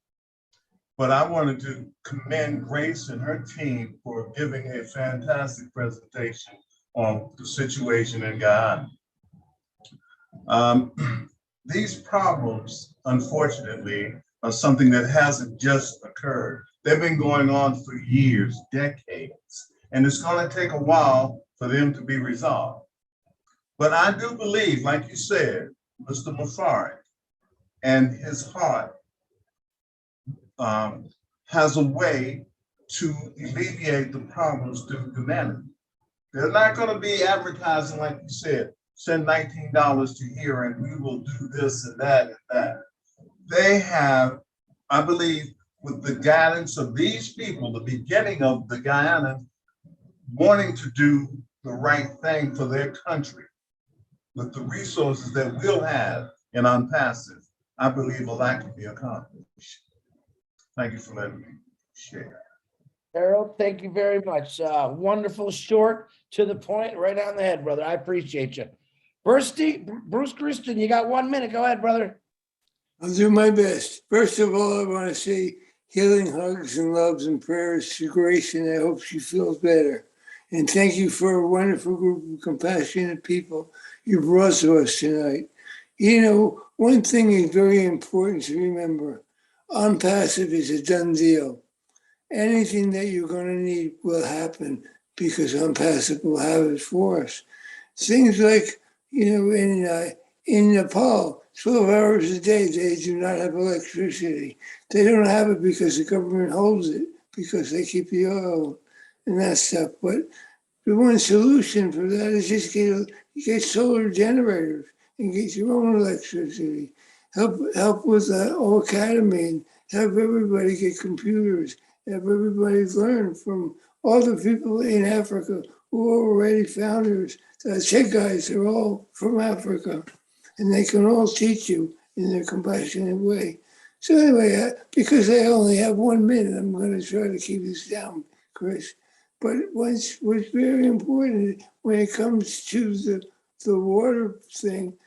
But I wanted to commend Grace and her team for giving a fantastic presentation on the situation in Guyana. These problems, unfortunately, are something that hasn't just occurred. They've been going on for years, decades, and it's going to take a while for them to be resolved. But I do believe, like you said, Mr. Mufarek and his heart has a way to alleviate the problems to humanity. They're not going to be advertising, like you said, send $19 to here and we will do this and that and that. They have, I believe, with the guidance of these people, the beginning of the Guyana wanting to do the right thing for their country, with the resources that we'll have in Onpassive, I believe a lot can be accomplished. Thank you for letting me share. Harold, thank you very much. Wonderful, short, to the point, right on the head, brother. I appreciate you. Bruce Christian, you got 1 minute. Go ahead, brother. I'll do my best. First of all, I want to say healing hugs and loves and prayers to Grace, and I hope she feels better. And thank you for a wonderful group of compassionate people you brought to us tonight. You know, one thing is very important to remember. Onpassive is a done deal. Anything that you're going to need will happen because Onpassive will have it for us. Things like, in Nepal, 12 hours a day, they do not have electricity. They don't have it because the government holds it, because they keep the oil and that stuff. But the one solution for that is just get solar generators and get your own electricity. Help with the whole academy and have everybody get computers. Have everybody learn from all the people in Africa who are already founders. The Czech guys are all from Africa, and they can all teach you in their compassionate way. So anyway, because I only have 1 minute, I'm going to try to keep this down, Chris. But what's very important when it comes to the water thing,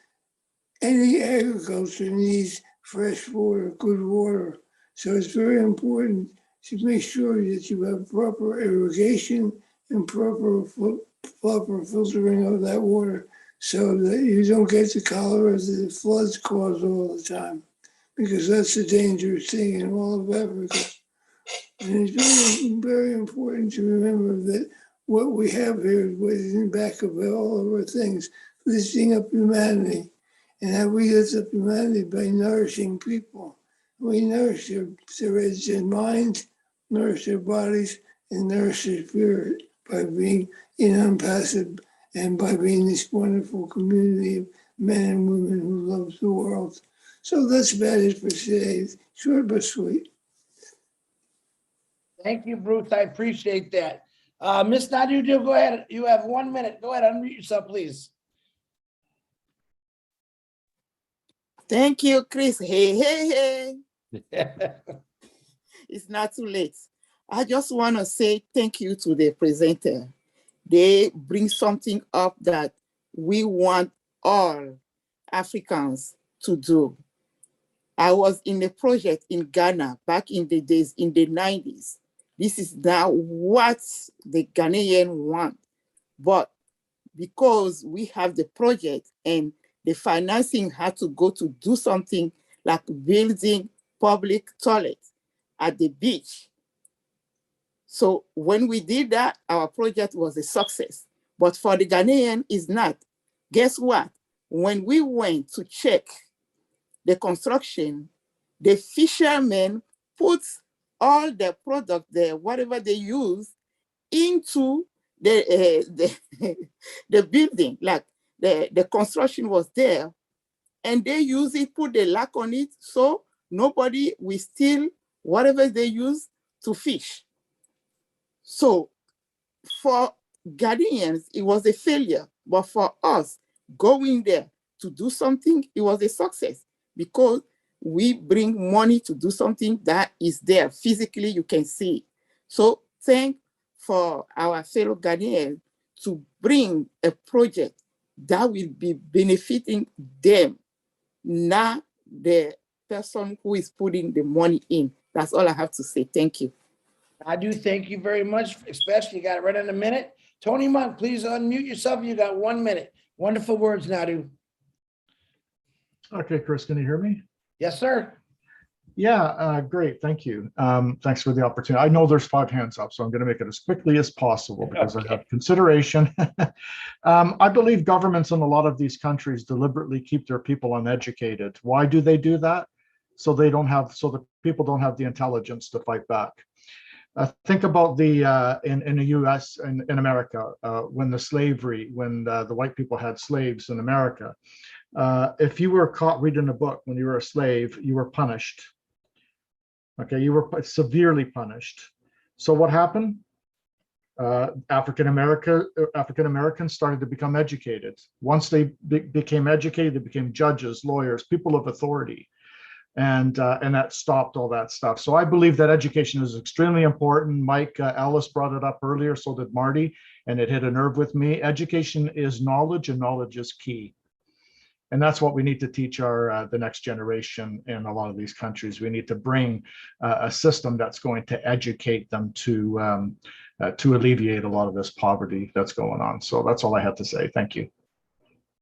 any agriculture needs fresh water, good water. So it's very important to make sure that you have proper irrigation and proper filtering of that water so that you don't get the cholera that the floods cause all the time, because that's a dangerous thing in all of Africa. And it's very, very important to remember that what we have here is what is in the back of all of our things, lifting up humanity. and how we lift up humanity by nourishing people. We nourish their minds, nourish their bodies, and nourish their spirit by being in Onpassive and by being this wonderful community of men and women who love the world. So that's about it for today. Short but sweet. Thank you, Bruce. I appreciate that. Miss Nadu, go ahead. You have 1 minute. Go ahead, unmute yourself, please. Thank you, Chris. Hey. It's not too late. I just want to say thank you to the presenter. They bring something up that we want all Africans to do. I was in a project in Ghana back in the days, in the 90s. This is now what the Ghanaian want. But because we have the project and the financing had to go to do something like building public toilets at the beach. So when we did that, our project was a success. But for the Ghanaian, it's not. Guess what? When we went to check the construction, the fishermen put all the product there, whatever they use, into the the building. Like the construction was there, and they use it, put the lock on it, so nobody will steal whatever they use to fish. So for Ghanaians, it was a failure, but for us going there to do something, it was a success because we bring money to do something that is there physically, you can see. So thank for our fellow Ghanaians to bring a project that will be benefiting them, not the person who is putting the money in. That's all I have to say. Thank you. I do thank you very much, especially you got it right in a minute. Tony Monk, please unmute yourself. You got 1 minute. Wonderful words, Nadu. Okay, Chris, can you hear me? Yes, sir. Yeah, great. Thank you. Thanks for the opportunity. I know there's 5 hands up, so I'm going to make it as quickly as possible because I have consideration. I believe governments in a lot of these countries deliberately keep their people uneducated. Why do they do that? So the people don't have the intelligence to fight back. Think about the in the U.S. and in America when the white people had slaves in America. If you were caught reading a book when you were a slave, you were punished. Okay, you were severely punished. So what happened? African Americans started to become educated. Once they became educated, they became judges, lawyers, people of authority. And that stopped all that stuff. So I believe that education is extremely important. Mike Ellis brought it up earlier, so did Marty, and it hit a nerve with me. Education is knowledge, and knowledge is key. And that's what we need to teach the next generation in a lot of these countries. We need to bring a system that's going to educate them to alleviate a lot of this poverty that's going on. So that's all I have to say. Thank you.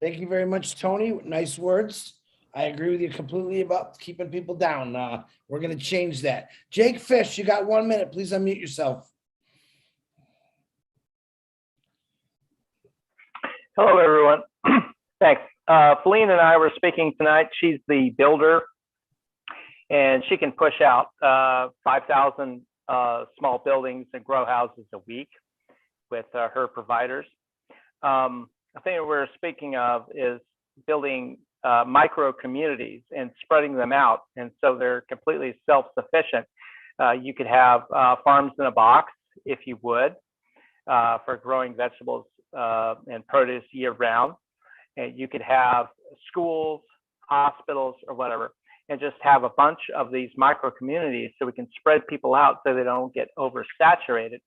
Thank you very much, Tony. Nice words. I agree with you completely about keeping people down. We're going to change that. Jake Fish, you got 1 minute. Please unmute yourself. Hello, everyone. Thanks. Feline and I were speaking tonight. She's the builder, and she can push out 5,000 small buildings and grow houses a week with her providers. The thing that we're speaking of is building micro communities and spreading them out, and so they're completely self-sufficient. You could have farms in a box, if you would, for growing vegetables and produce year-round. And you could have schools, hospitals, or whatever, and just have a bunch of these micro communities so we can spread people out so they don't get oversaturated.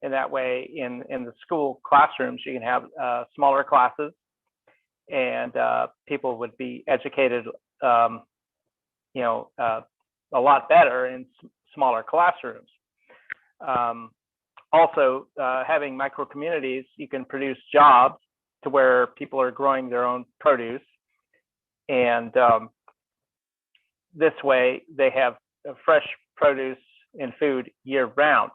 And that way, in the school classrooms, you can have smaller classes, and people would be educated, a lot better in smaller classrooms. Also, having micro communities, you can produce jobs to where people are growing their own produce, and this way they have fresh produce and food year-round.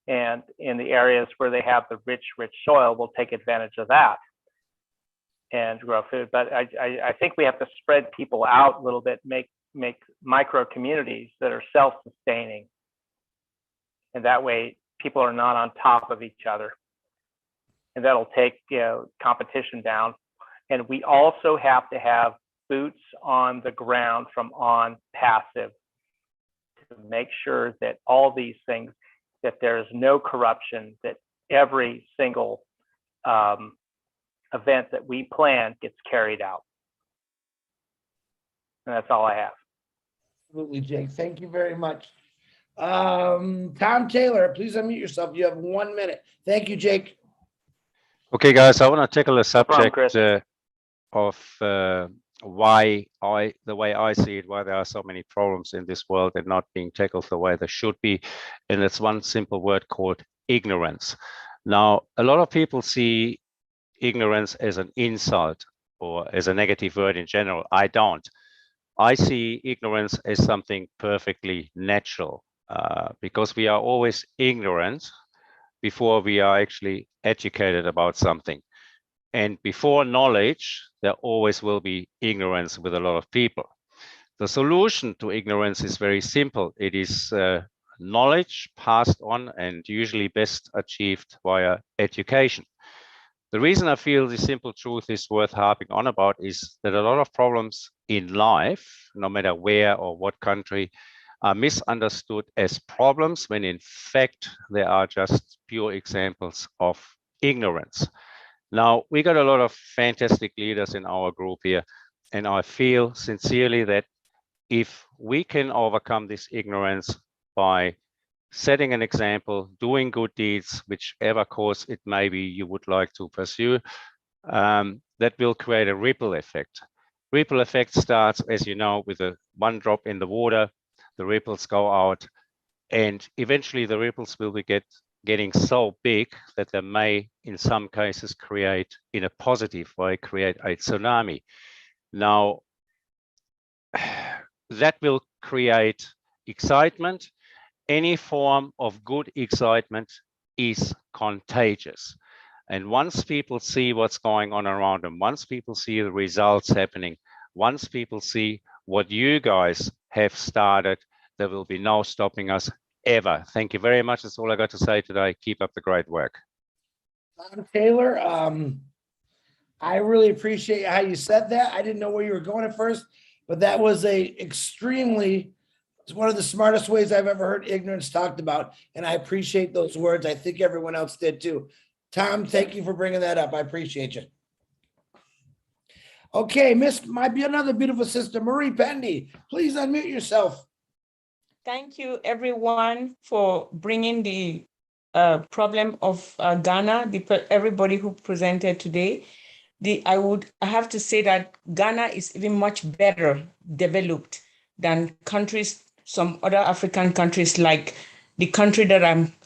And in the areas where they have the rich soil, we'll take advantage of that. and grow food. But I think we have to spread people out a little bit, make micro communities that are self-sustaining. And that way people are not on top of each other. And that'll take competition down. And we also have to have boots on the ground from Onpassive to make sure that all these things, that there's no corruption, that every single event that we plan gets carried out. And that's all I have. Absolutely, Jake. Thank you very much. Tom Taylor, please unmute yourself. You have 1 minute. Thank you, Jake. Okay, guys, I want to tackle a problem, subject of why the way I see it, why there are so many problems in this world and not being tackled the way they should be. And it's one simple word called ignorance. Now, a lot of people see ignorance as an insult or as a negative word in general. I don't. I see ignorance as something perfectly natural because we are always ignorant before we are actually educated about something. And before knowledge, there always will be ignorance with a lot of people. The solution to ignorance is very simple. It is knowledge passed on and usually best achieved via education. The reason I feel this simple truth is worth harping on about is that a lot of problems in life, no matter where or what country, are misunderstood as problems when in fact they are just pure examples of ignorance. Now, we got a lot of fantastic leaders in our group here, and I feel sincerely that if we can overcome this ignorance by setting an example, doing good deeds, whichever course it may be you would like to pursue, that will create a ripple effect. Ripple effect starts, as you know, with one drop in the water, the ripples go out, and eventually the ripples will be getting so big that they may, in some cases, create, in a positive way, create a tsunami. Now, that will create excitement. Any form of good excitement is contagious. And once people see what's going on around them, once people see the results happening, once people see what you guys have started, there will be no stopping us ever. Thank you very much. That's all I got to say today. Keep up the great work. Tom Taylor, I really appreciate how you said that. I didn't know where you were going at first, but that was it's one of the smartest ways I've ever heard ignorance talked about. And I appreciate those words. I think everyone else did too. Tom, thank you for bringing that up. I appreciate you. Okay, my another beautiful sister, Marie Pendy, please unmute yourself. Thank you, everyone, for bringing the problem of Ghana, everybody who presented today. I have to say that Ghana is even much better developed than some other African countries, like the country that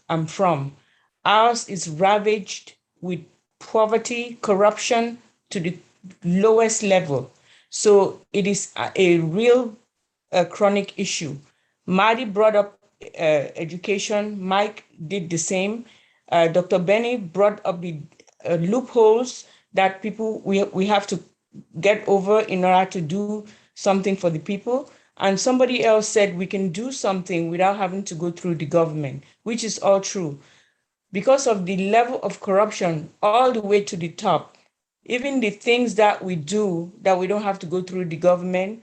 I'm from. Ours is ravaged with poverty, corruption to the lowest level. So it is a real chronic issue. Marty brought up education. Mike did the same. Dr. Benny brought up the loopholes that we have to get over in order to do something for the people. And somebody else said we can do something without having to go through the government, which is all true. Because of the level of corruption all the way to the top, even the things that we do that we don't have to go through the government,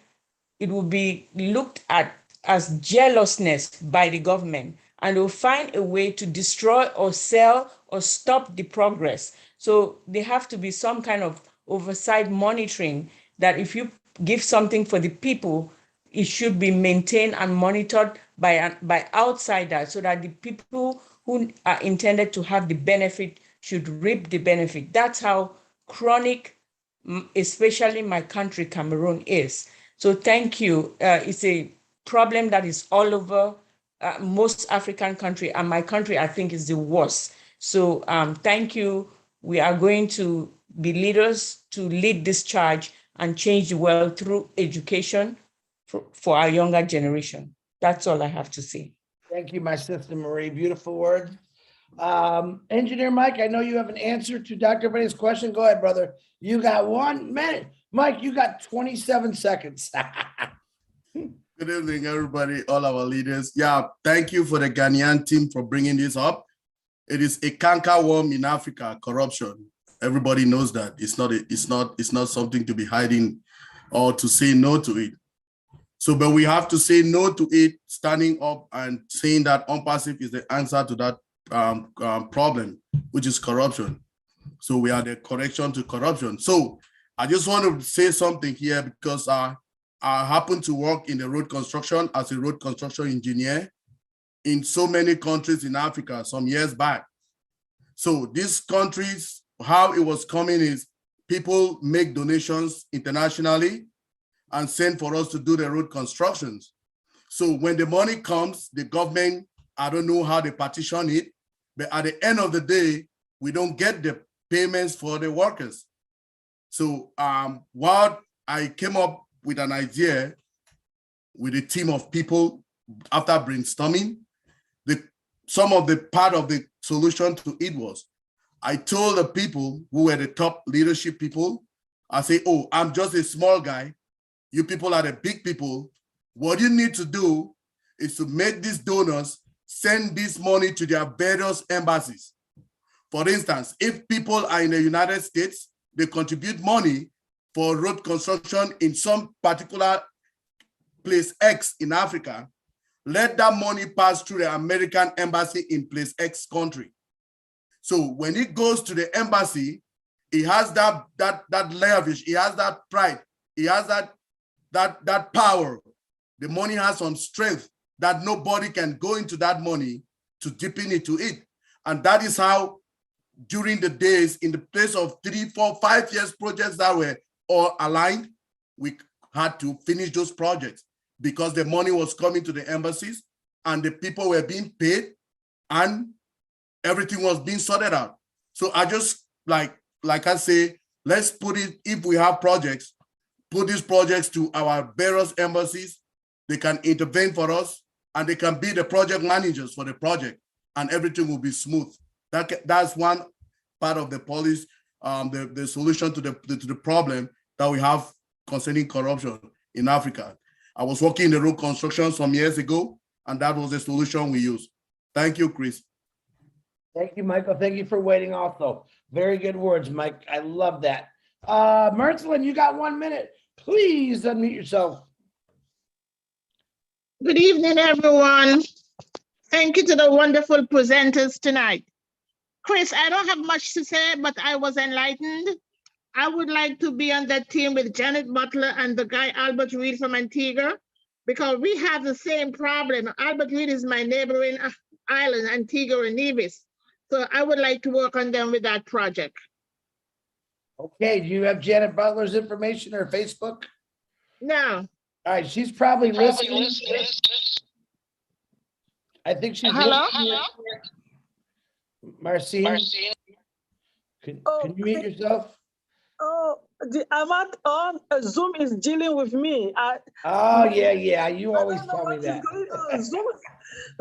it will be looked at as jealousness by the government, and they'll find a way to destroy or sell or stop the progress. So there have to be some kind of oversight monitoring that if you give something for the people, it should be maintained and monitored by outsiders so that the people who are intended to have the benefit should reap the benefit. That's how chronic, especially my country, Cameroon, is. So thank you. It's a problem that is all over most African countries, and my country, I think, is the worst. So thank you. We are going to be leaders to lead this charge and change the world through education for our younger generation. That's all I have to say. Thank you, my sister Marie. Beautiful word. Engineer Mike, I know you have an answer to Dr. Benny's question. Go ahead, brother. You got 1 minute. Mike, you got 27 seconds. Good evening, everybody, all our leaders. Yeah, thank you for the Ghanaian team for bringing this up. It is a cankerworm in Africa, corruption. Everybody knows that. It's not something to be hiding or to say no to it. So, but we have to say no to it, standing up and saying that Onpassive is the answer to that problem, which is corruption. So we are the correction to corruption. So I just want to say something here because I happen to work in the road construction as a road construction engineer in so many countries in Africa some years back. So these countries, how it was coming is people make donations internationally and send for us to do the road constructions. So when the money comes, the government, I don't know how they partition it, but at the end of the day, we don't get the payments for the workers. So while I came up with an idea with a team of people after brainstorming, some of the part of the solution to it was, I told the people who were the top leadership people, I say, oh, I'm just a small guy. You people are the big people. What you need to do is to make these donors send this money to their various embassies. For instance, if people are in the United States, they contribute money for road construction in some particular place X in Africa, let that money pass through the American embassy in place X country. So when it goes to the embassy, it has that leverage, it has that pride, it has that power. The money has some strength that nobody can go into that money to deepen into it. And that is how during the days, in the place of 3, 4, 5 years projects that were all aligned, we had to finish those projects because the money was coming to the embassies and the people were being paid and everything was being sorted out. So I just, like I say, let's put it, if we have projects, put these projects to our various embassies. They can intervene for us and they can be the project managers for the project and everything will be smooth. That's one part of the policy, the solution to the problem that we have concerning corruption in Africa. I was working in the road construction some years ago, and that was the solution we used. Thank you, Chris. Thank you, Michael. Thank you for waiting also. Very good words, Mike. I love that. Mertzlin, you got 1 minute. Please unmute yourself. Good evening, everyone. Thank you to the wonderful presenters tonight. Chris, I don't have much to say, but I was enlightened. I would like to be on that team with Janet Butler and the guy Albert Reed from Antigua, because we have the same problem. Albert Reed is my neighboring island, Antigua and Nevis. So I would like to work on them with that project. Okay, do you have Janet Butler's information or Facebook? No. All right, she's probably listening. I think she's listening. Marcine, can you mute yourself? Oh, I'm on Zoom is dealing with me. Yeah. You always tell me that.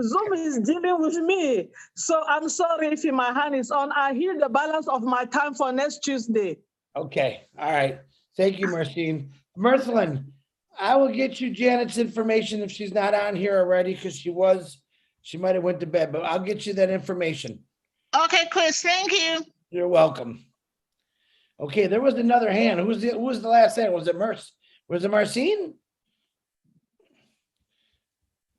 Zoom is dealing with me. So I'm sorry if my hand is on. I hear the balance of my time for next Tuesday. Okay. All right. Thank you, Marcine. Merthlin, I will get you Janet's information if she's not on here already, because she might have went to bed, but I'll get you that information. Okay, Chris, thank you. You're welcome. Okay, there was another hand. Who was the last hand? Was it Marcine?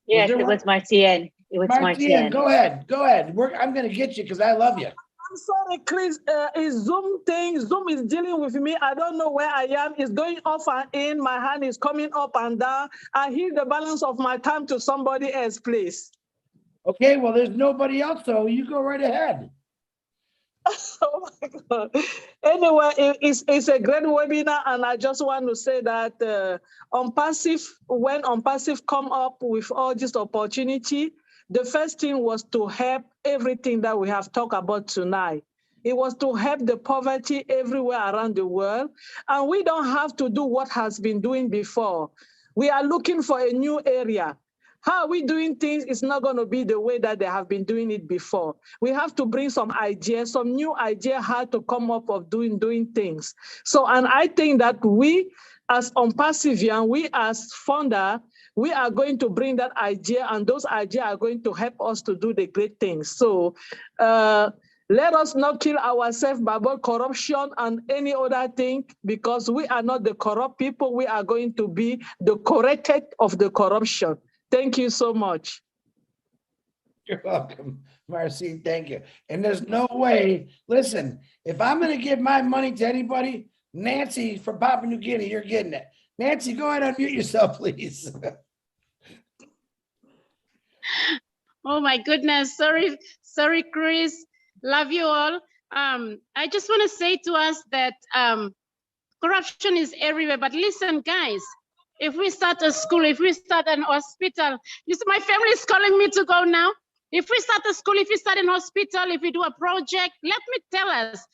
Yes, it was Marcien. It was Marcien. Go ahead. I'm going to get you because I love you. I'm sorry, Chris. Is Zoom is dealing with me. I don't know where I am. It's going off and in. My hand is coming up and down. I hear the balance of my time to somebody else, please. Okay, well, there's nobody else, so you go right ahead. Oh my God. Anyway, it's a great webinar, and I just want to say that when Onpassive come up with all this opportunity, the first thing was to help everything that we have talked about tonight. It was to help the poverty everywhere around the world, and we don't have to do what has been doing before. We are looking for a new area. how we doing things is not going to be the way that they have been doing it before. We have to bring some ideas, some new idea how to come up of doing things. So, and I think that we as Onpassive, we as founder, we are going to bring that idea, and those ideas are going to help us to do the great things. So let us not kill ourselves by corruption and any other thing, because we are not the corrupt people. We are going to be the corrected of the corruption. Thank you so much. You're welcome, Marcy. Thank you. And there's no way, listen, if I'm going to give my money to anybody, Nancy from Papua New Guinea, you're getting it. Nancy, go ahead and unmute yourself, please. Oh my goodness. Sorry, Chris. Love you all. I just want to say to us that corruption is everywhere. But listen, guys, if we start a school, if we start an hospital, my family is calling me to go now. If we start a school, if we start an hospital, if we do a project, let me tell us,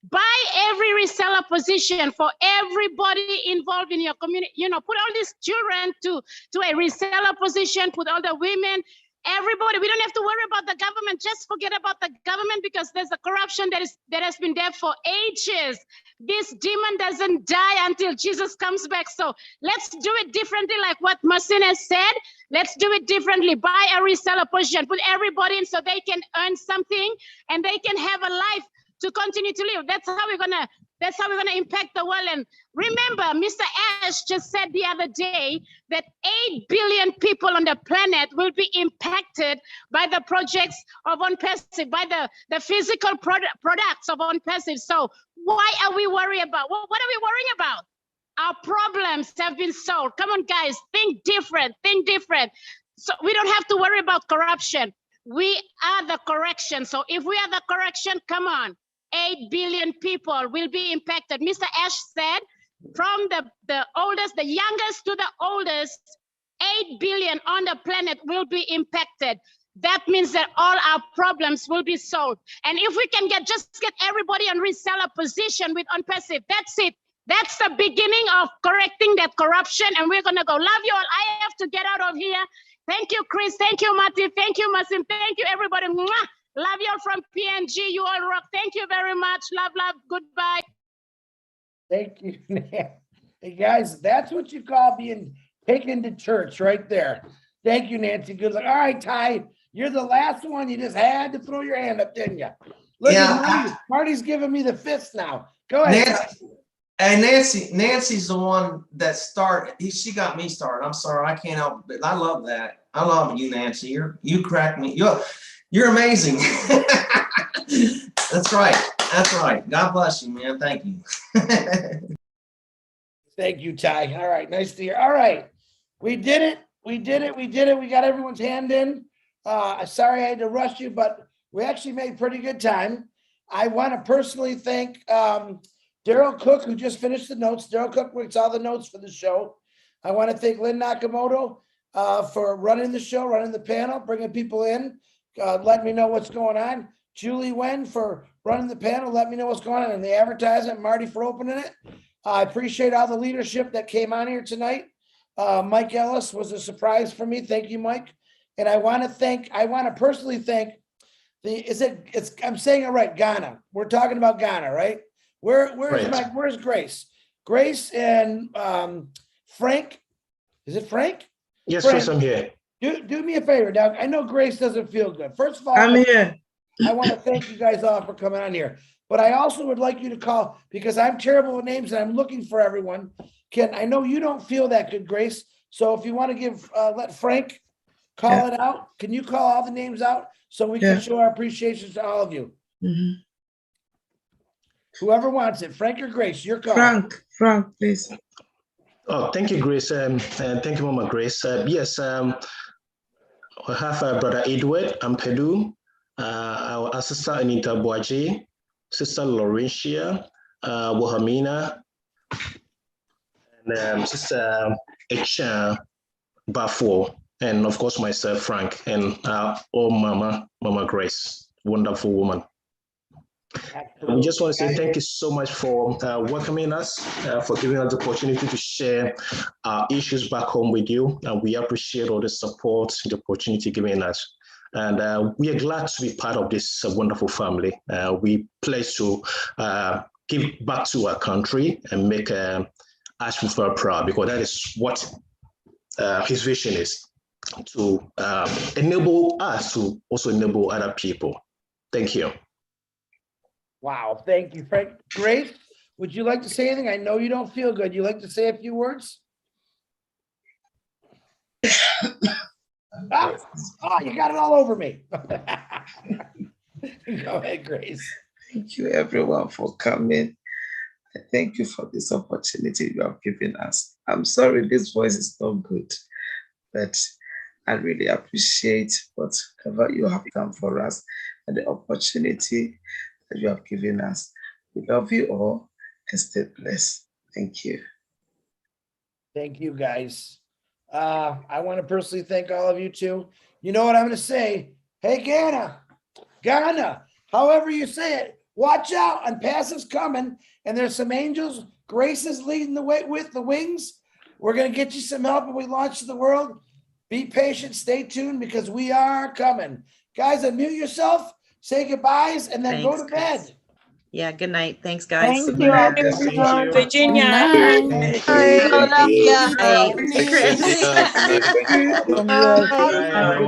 buy every reseller position for everybody involved in your community. Put all these children to a reseller position, put all the women, everybody. We don't have to worry about the government. Just forget about the government, because there's a corruption that has been there for ages. This demon doesn't die until Jesus comes back. So let's do it differently, like what Marcina said. Let's do it differently. Buy a reseller position, put everybody in so they can earn something and they can have a life to continue to live. That's how we're gonna impact the world. And remember, Mr. Ash just said the other day that 8 billion people on the planet will be impacted by the projects of Onpassive, by the physical products of Onpassive. So why are we worried about? What are we worrying about? Our problems have been solved. Come on, guys, think different, think different. So we don't have to worry about corruption. We are the correction. So if we are the correction, come on, 8 billion people will be impacted. Mr. Ash said, from the oldest, the youngest to the oldest, 8 billion on the planet will be impacted. That means that all our problems will be solved. And if we can just get everybody on reseller position with Onpassive, that's it. That's the beginning of correcting that corruption. And we're gonna go. Love you all. I have to get out of here. Thank you, Chris. Thank you, Martin. Thank you, Masim. Thank you, everybody. Mwah! Love you all from PNG. You all rock. Thank you very much. Love, love. Goodbye. Thank you. Hey, guys, that's what you call being taken to church right there. Thank you, Nancy. Good luck. All right, Ty, you're the last one. You just had to throw your hand up, didn't you? Look, yeah, Marty's giving me the fist now. Go ahead, Nancy. And Nancy's the one that started. She got me started. I'm sorry, I can't help it. I love that. I love you, Nancy. You crack me. You're amazing. That's right. That's right. God bless you, man. Thank you. Thank you, Ty. All right, nice to hear. All right, we did it. We did it. We did it. We got everyone's hand in. Sorry I had to rush you, but we actually made pretty good time. I want to personally thank Daryl Cook, who just finished the notes. Daryl Cook works all the notes for the show. I want to thank Lynn Nakamoto for running the show, running the panel, bringing people in, letting me know what's going on. Julie Wen for running the panel, let me know what's going on, and the advertisement, Marty for opening it. I appreciate all the leadership that came on here tonight. Mike Ellis was a surprise for me. Thank you, Mike. And I want to personally thank I'm saying it right, Ghana. We're talking about Ghana, right? Where's Grace? Grace and Frank. Is it Frank? Yes, Frank, Chris, I'm here. Do me a favor. Now, I know Grace doesn't feel good. First of all, I'm here. I want to thank you guys all for coming on here. But I also would like you to call, because I'm terrible with names and I'm looking for everyone. I know you don't feel that good, Grace. So if you want to let Frank call it out, can you call all the names out so we can show our appreciation to all of you? Mm-hmm. Whoever wants it, Frank or Grace, your call. Frank, please. Oh, thank you, Grace. And thank you, Mama Grace. Yes, I have Brother Edward Ampedu, our sister Anita Boaji, Sister Laurentia, Wahamina, and Sister Echa Bafo, and of course myself, Frank, and Mama Grace, wonderful woman. We just want to say thank you so much for welcoming us, for giving us the opportunity to share our issues back home with you. And we appreciate all the support, the opportunity given us. And we are glad to be part of this wonderful family. We pledge to give back to our country and make Ashford proud, because that is what his vision is, to enable us to also enable other people. Thank you. Wow, thank you, Frank. Grace, would you like to say anything? I know you don't feel good. You like to say a few words? Oh, you got it all over me. Go ahead, Grace. Thank you, everyone, for coming. Thank you for this opportunity you have given us. I'm sorry this voice is not good, but I really appreciate whatever you have done for us and the opportunity that you have given us. We love you all and stay blessed. Thank you. Thank you, guys. I want to personally thank all of you too. You know what I'm going to say? Hey, Ghana, however you say it, watch out. Onpassive's coming, and there's some angels. Grace is leading the way with the wings. We're going to get you some help when we launch to the world. Be patient, stay tuned, because we are coming. Guys, unmute yourself, say goodbyes, and then go to bed. Yeah, good night. Thanks, guys. Thank you, everyone. Virginia. Night. Love you. Hey, Chris. Good night.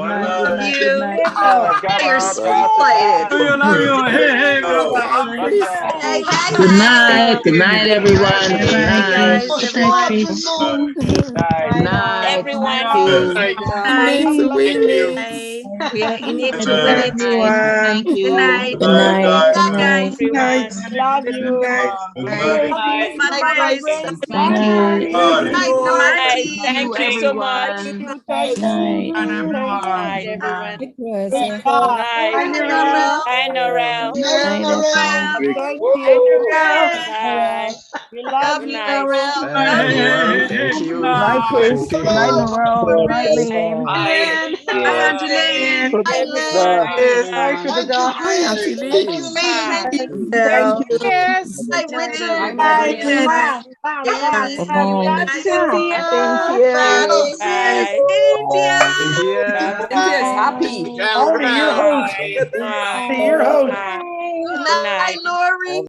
You're so excited. Love you. Hey, Good night. Good night, everyone. Good night. Good night. Everyone. Night. We are in it to win it, guys. Thank you. Good night. Good night. Good night, Everyone. Love you. Bye-bye. Thank you. Thank you so much. Thank Night. Night, everyone. Good you. night. Bye, Norel. Thank you. Bye. We love Good you. night. Thank you. Night, Chris. Night, Monroe. Night, Lane. Hi, Angeline. Hi, Liz. Hi, Sugar Doll. Hi, Auntie Lee. Thank you. Yes. Hi, Richard. Bye. Hi, Cynthia. Bye. Cynthia's happy. Only your host. Night. Your host. Good night. Lori.